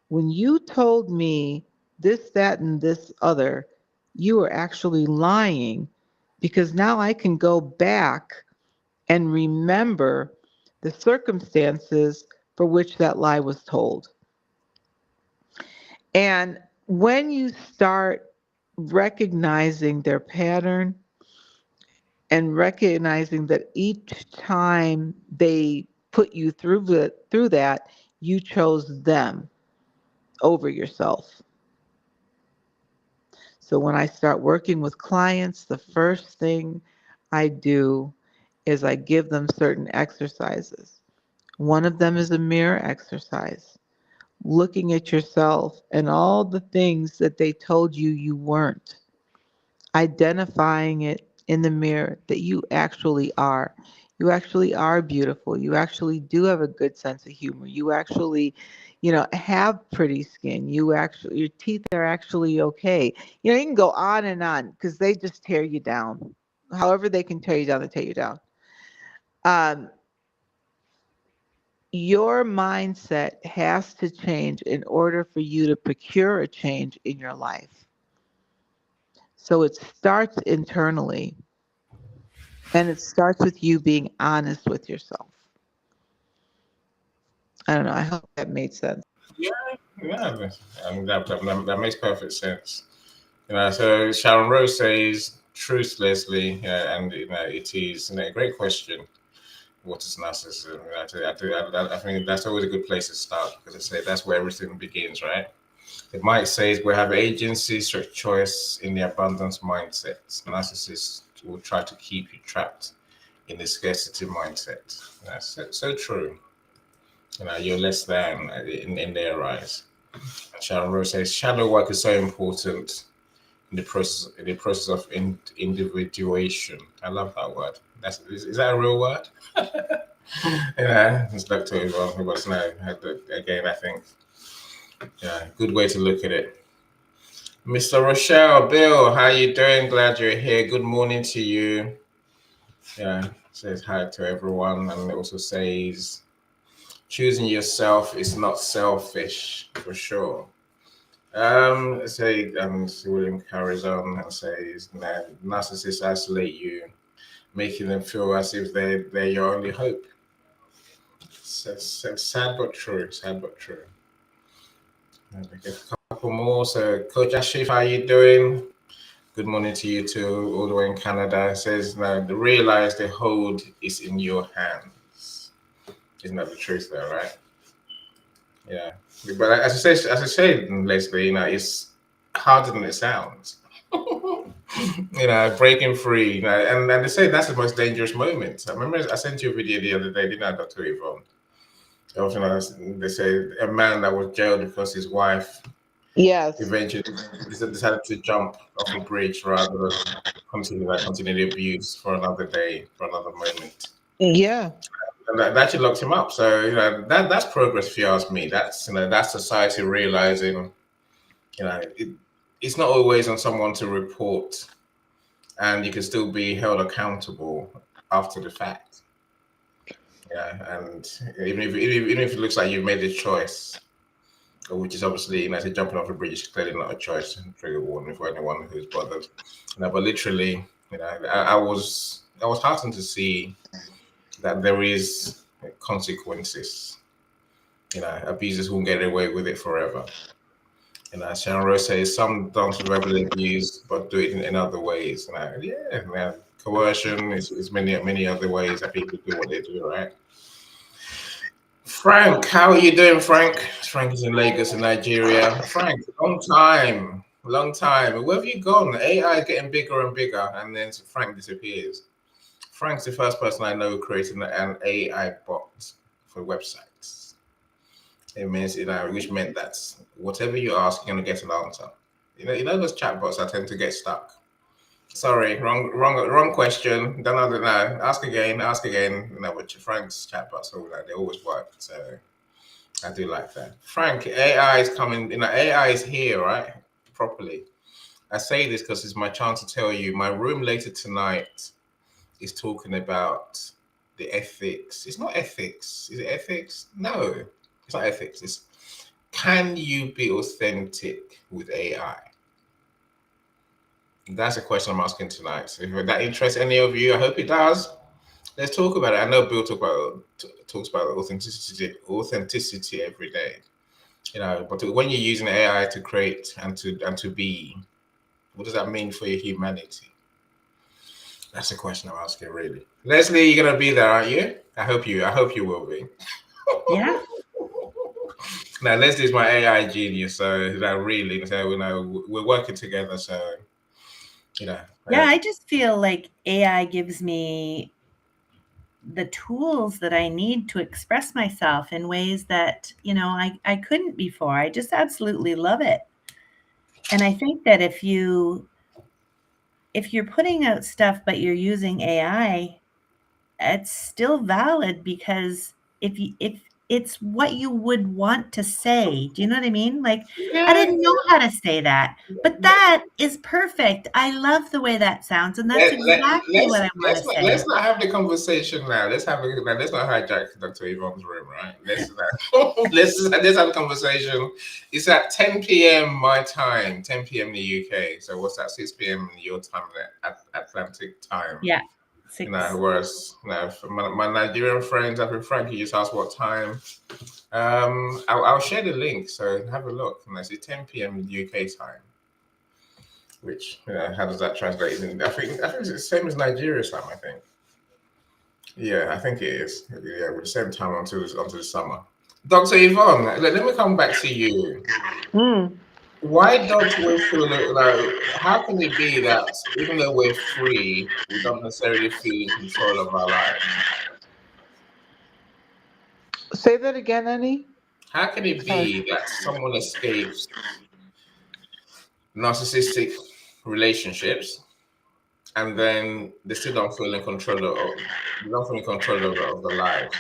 when you told me this, that, and this other, you were actually lying, because now I can go back and remember the circumstances for which that lie was told. And when you start recognizing their pattern and recognizing that each time they put you through that, you chose them over yourself. So when I start working with clients, the first thing I do is I give them certain exercises. One of them is a mirror exercise, looking at yourself and all the things that they told you you weren't, identifying it in the mirror that you actually are. You actually are beautiful. You actually do have a good sense of humor. You actually, have pretty skin. Your teeth are actually okay. You can go on because they just tear you down. However they can tear you down, they tear you down. Um, your mindset has to change in order for you to procure a change in your life. So it starts internally, and it starts with you being honest with yourself. I don't know. I hope that made sense. Yeah, yeah. I mean, that makes perfect sense. So Sharon Rose says, truth, Leslie, and it is a great question. What is narcissism? I think that's always a good place to start because I say that's where everything begins, right? It might say we have agency, strict choice in the abundance mindset. Narcissists will try to keep you trapped in the scarcity mindset. That's so true. You're less than in their eyes. Sharon Rose says shadow work is so important in the process of individuation. I love that word. Is that a real word? It's back to Yvonne, but no. Again, I think good way to look at it. Mr. Rochelle, Bill, how you doing? Glad you're here. Good morning to you. Says hi to everyone, and it also says choosing yourself is not selfish for sure. William carries on and says that narcissists isolate you, making them feel as if they're your only hope. Sad but true. Sad but true. And I get a couple more. So, Coach Ashif, how you doing? Good morning to you too, all the way in Canada. It says now realize the hold is in your hands. Isn't that the truth, though, right? Yeah. But as I say, Leslie, it's harder than it sounds. Breaking free. And they say that's the most dangerous moment. I remember I sent you a video the other day, didn't I, Dr. Yvonne? They say a man that was jailed because his wife eventually decided to jump off a bridge rather than continue the abuse for another day, for another moment. Yeah. And that actually locked him up. So that's progress, if you ask me. That's society realizing it's not always on someone to report, and you can still be held accountable after the fact. Yeah, and even if it looks like you've made a choice, which is obviously, jumping off a bridge is clearly not a choice. Trigger warning for anyone who's bothered. But literally, I was heartened to see that there is consequences. Abusers won't get away with it forever. Sharon Rose says some don't verbally abuse, but do it in other ways. Coercion is many other ways that people do what they do, right? Frank, how are you doing, Frank? Frank is in Lagos, in Nigeria. Frank, long time. Where have you gone? AI is getting bigger and bigger, and then Frank disappears. Frank's the first person I know creating an AI bot for websites. It means, which meant that whatever you ask, you're gonna get an answer. Those chatbots I tend to get stuck. Sorry, wrong question. Don't know. Ask again. But Frank's chatbots, they always work. So I do like that. Frank, AI is coming. AI is here, right? Properly. I say this because it's my chance to tell you. My room later tonight is talking about the ethics. It's not ethics. Is it ethics? No, it's not ethics. It's can you be authentic with AI? That's a question I'm asking tonight. So if that interests any of you, I hope it does. Let's talk about it. I know Bill talks about authenticity every day. But when you're using AI to create and to be, what does that mean for your humanity? That's the question I'm asking, really. Leslie, you're gonna be there, aren't you? I hope you will be. Yeah. Now, Leslie's my AI genius, so really, we're working together. So, Yeah, I just feel like AI gives me the tools that I need to express myself in ways that, I couldn't before. I just absolutely love it. And I think that if you're putting out stuff, but you're using AI, it's still valid because if it's what you would want to say. Do you know what I mean? Like, I Yeah. didn't know how to say that, but that is perfect. I love the way that sounds, and that's exactly what I want to say. Let's not have the conversation now. Let's not hijack Dr. Yvonne's room, right? Let's have a conversation. It's at 10 p.m. my time, 10 p.m. in the UK. So what's that? 6 p.m. your time at Atlantic time. Yeah. Whereas for my Nigerian friends, I've been frank, you just asked what time. I'll share the link, so have a look. And I see 10 p.m. UK time. Which, how does that translate? I think it's the same as Nigeria's time, I think. Yeah, I think it is. Yeah, with the same time until the summer. Dr. Yvonne, let me come back to you. Why don't we feel like, how can it be that even though we're free, we don't necessarily feel in control of our lives? Say that again, Annie. How can it be that someone escapes narcissistic relationships and then they still don't feel in control of their lives?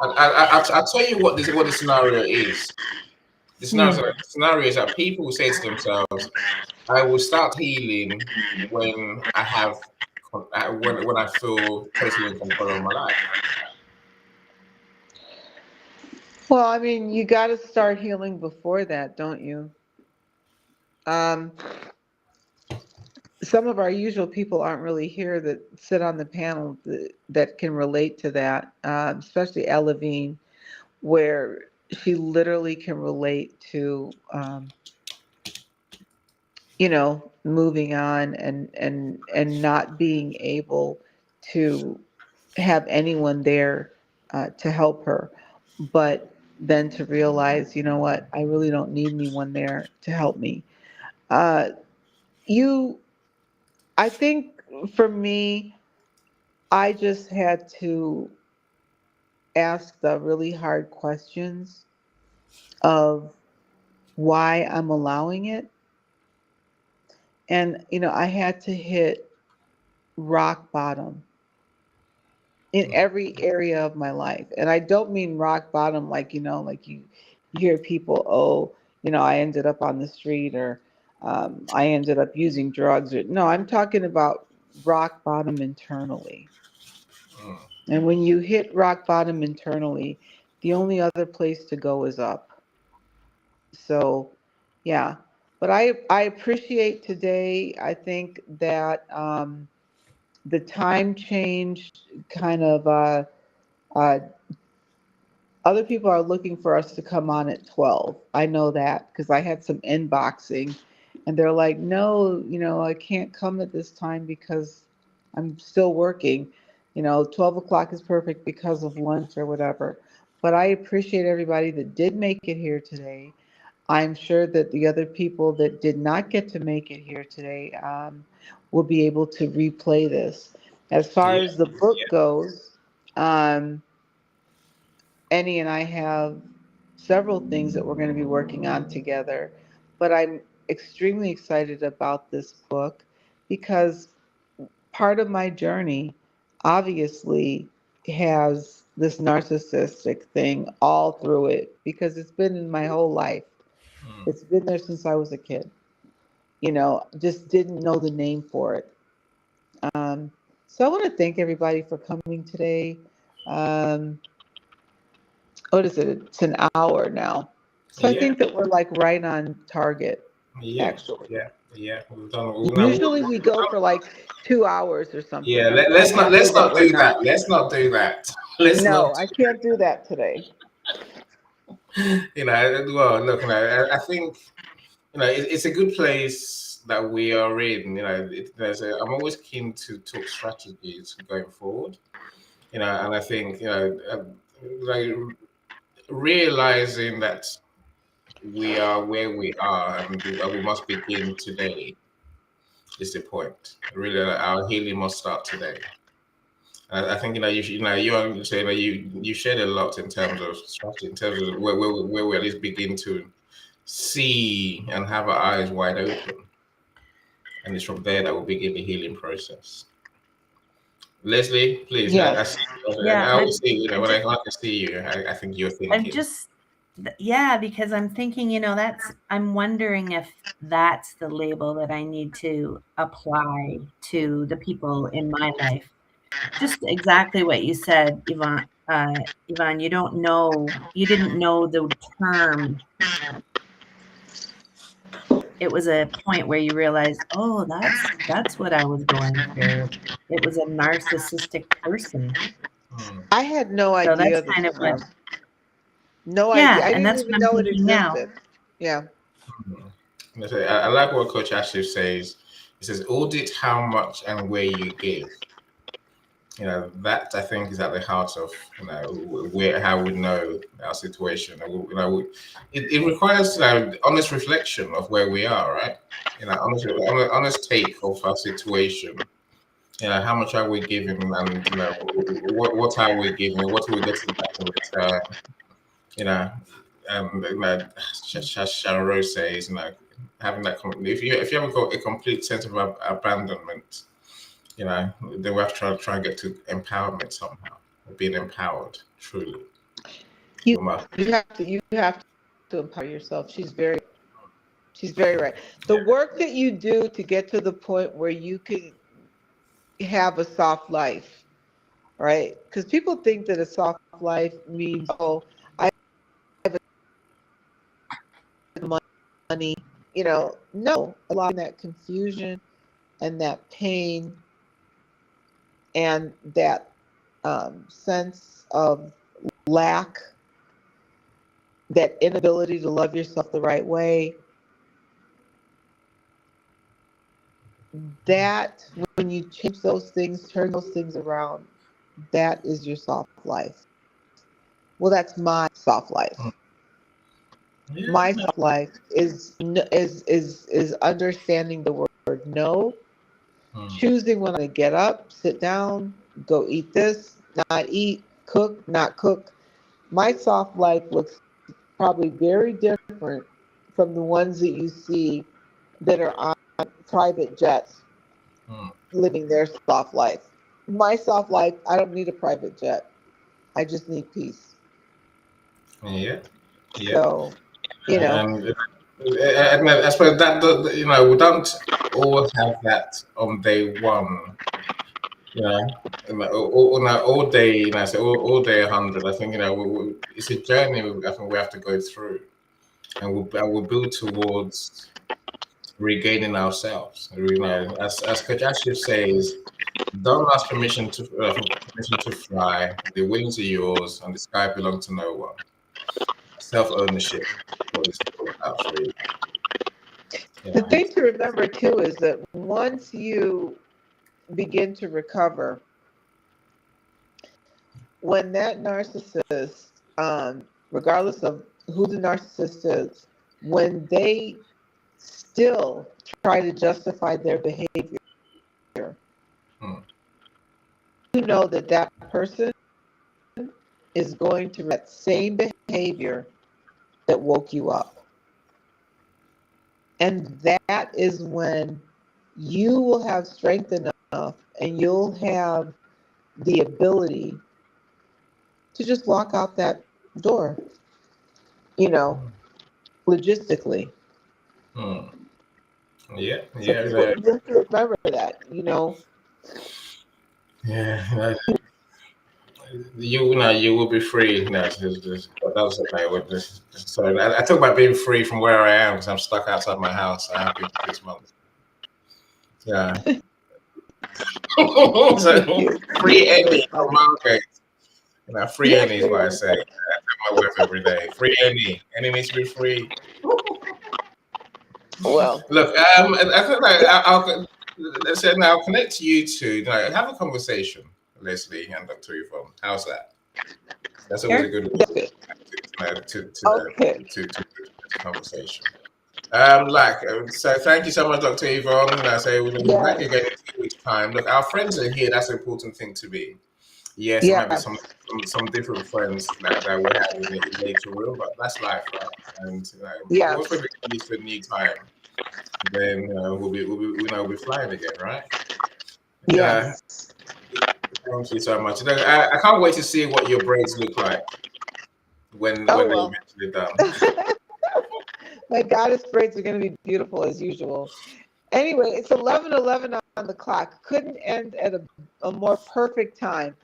I'll tell you what the scenario is. The scenario is that people say to themselves, "I will start healing when when I feel totally in control of my life." Well, I mean, you got to start healing before that, don't you? Some of our usual people aren't really here that sit on the panel that can relate to that, especially Elle Levine, where she literally can relate to, moving on and not being able to have anyone there to help her, but then to realize, you know what, I really don't need anyone there to help me. Uh, you, I think for me, I just had to ask the really hard questions of why I'm allowing it. And, I had to hit rock bottom in every area of my life. And I don't mean rock bottom like, like you hear people, oh, I ended up on the street, or I ended up using drugs. Or no, I'm talking about rock bottom internally. And when you hit rock bottom internally, the only other place to go is up. So, yeah. But I appreciate today. I think that the time change kind of uh, other people are looking for us to come on at 12. I know that because I had some inboxing and they're like, no, I can't come at this time because I'm still working. 12 o'clock is perfect because of lunch or whatever. But I appreciate everybody that did make it here today. I'm sure that the other people that did not get to make it here today will be able to replay this. As far as the book goes, Annie and I have several things that we're going to be working on together, but I'm extremely excited about this book because part of my journey obviously has this narcissistic thing all through it because it's been in my whole life. It's been there since I was a kid. Just didn't know the name for it. So I want to thank everybody for coming today. What is it? It's an hour now. So I think that we're like right on target, actually. Yeah. We've done. Usually we go for like 2 hours or something. Yeah, I'm let's not happy do that. Let's not do that. No, I can't do that today. Well, look, I think it's a good place that we are in. I'm always keen to talk strategies going forward. And I think like realizing that we are where we are and we must begin today is the point. Really, our healing must start today. I think you say that you shared a lot in terms of strategy, in terms of where we at least begin to see and have our eyes wide open, and it's from there that we begin the healing process. Leslie, please. Yes. Yeah, I always see, I'm when just, I can see you, I think you're I'm thinking. just, yeah, because I'm thinking, I'm wondering if that's the label that I need to apply to the people in my life. Just exactly what you said, Yvonne. Yvonne, you didn't know the term. It was a point where you realized, oh, that's what I was going through. It was a narcissistic person. I had no So idea that's of the kind of what, term. No idea. yeah, I and didn't that's what even I'm know it thinking now. existed. Yeah. I like what Coach Ashley says. He says, audit how much and where you give. That I think is at the heart of how we know our situation. It requires honest reflection of where we are, right? Honest take of our situation. How much are we giving, and what are we giving? What are we getting back in return? You know, Sharon Rose says, having that. If you haven't got a complete sense of abandonment, then we have to try and get to empowerment somehow, being empowered truly. You have to empower yourself. She's very right. The work that you do to get to the point where you can have a soft life, right? Because people think that a soft life means, oh, I have money. No, a lot of that confusion and that pain and that sense of lack, that inability to love yourself the right way, that when you change those things, turn those things around, that is your soft life. Well, that's my soft life. Yeah. My soft life is understanding the word no, choosing when I get up, sit down, go eat this, not eat, cook, not cook. My soft life looks probably very different from the ones that you see that are on private jets living their soft life. My soft life, I don't need a private jet. I just need peace. Yeah. So, And I suppose that we don't all have that on day one. All day. So all day 100. I think it's a journey. I think we have to go through, and we'll build towards regaining ourselves. As Coach Ashley says, don't ask for permission to fly. The wings are yours, and the sky belongs to no one. Self-ownership, what it's all about, really. the thing to remember too is that once you begin to recover, when that narcissist, regardless of who the narcissist is, when they still try to justify their behavior, you know that that person is going to that same behavior that woke you up. And that is when you will have strength enough and you'll have the ability to just walk out that door, logistically. Yeah, So people have to remember that, yeah. You will be free. Sorry, I talk about being free from where I am because I'm stuck outside my house. I have been for 6 months. Yeah. So free any from Margate. Free any is what I say. I tell my wife every day. Free any needs to be free. Well, look, I think I'll connect you two. Have a conversation, Leslie and Dr. Yvonne. How's that? That's always a good way to conversation. So thank you so much, Dr. Yvonne. We'll be back again in 2 weeks' time. Look, our friends are here. That's an important thing to be. Yes, it might be some different friends that we have in the later room, but that's life, right? And once we get used to a new time, then we'll be flying again, right? Yes. Thank you so much. Look, I can't wait to see what your braids look like when Oh, they're well. eventually done. My goddess braids are going to be beautiful as usual. Anyway, it's 11:11 on the clock. Couldn't end at a more perfect time.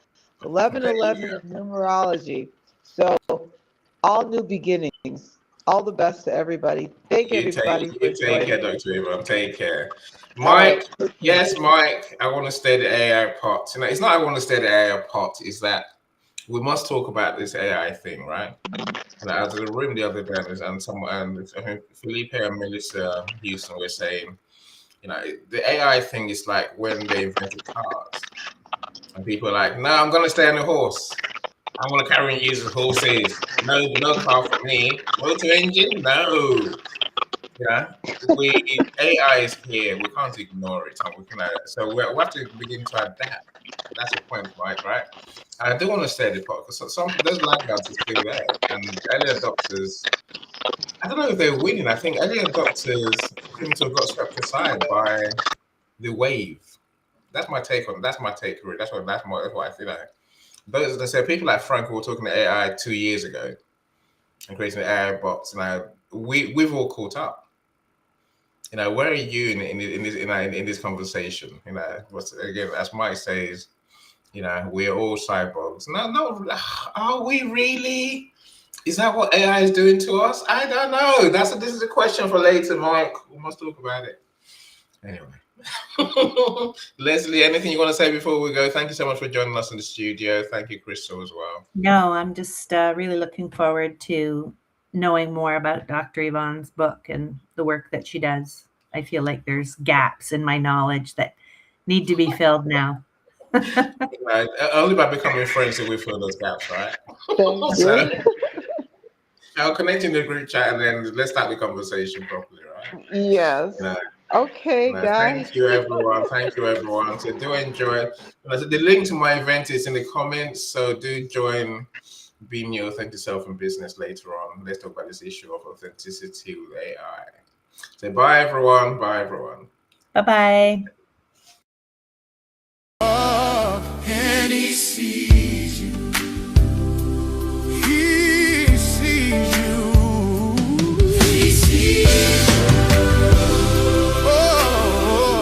11:11 in numerology. So all new beginnings. All the best to everybody. Thank everybody for You take care, joining. Dr. Ivan. Take care. All right. Mike, yes, Mike, I want to stay the AI part. You know, it's not I want to stay the AI part, it's that we must talk about this AI thing, right? And I was in the room the other day, and I think Felipe and Melissa Houston were saying, you know, the AI thing is like when they invented cars, and people are like, "No, I'm going to stay on the horse. I want to carry and use horses. No car for me. Motor engine, no." Yeah, AI is here. We can't ignore it, and we can. So we have to begin to adapt. That's the point, right? I do want to stay the part because some those laggards are still there, and early adopters. I don't know if they're winning. I think early adopters seem to have got swept aside by the wave. That's my take on. That's my take. Really. That's what I feel like. Those, they say, people like Frank who were talking to AI 2 years ago and creating AI bots. Now we've all caught up. You know, where are you in this conversation? You know, what's again, as Mike says, you know, we're all cyborgs. No, are we really? Is that what AI is doing to us? I don't know. This is a question for later, Mike. We must talk about it. Anyway. Leslie, anything you want to say before we go? Thank you so much for joining us in the studio. Thank you, Crystal, as well. No, I'm just really looking forward to knowing more about Dr. Yvonne's book and the work that she does. I feel like there's gaps in my knowledge that need to be filled now. Right. Only by becoming friends that we fill those gaps, right? Thank So you. I'll connect in the group chat and then let's start the conversation properly, right? Yes. You know, Okay, guys. thank you, everyone. Thank you, everyone. So do enjoy it. So the link to my event is in the comments. So do join Being Your Authentic Self in Business later on. Let's talk about this issue of authenticity with AI. So bye, everyone. Bye, everyone. Bye-bye. And he sees you. He sees you. He sees you. Oh,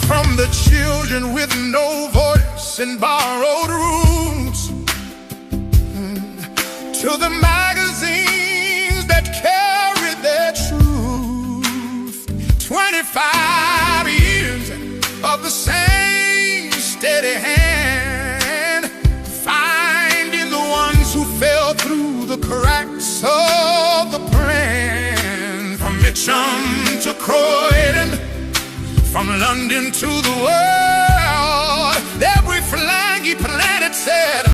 from the children with no voice in borrowed rooms to the magazines that carry their truth. 25 years of the same steady hand, finding the ones who fell through the cracks of the plan. From Mitcham to Croydon, from London to the world.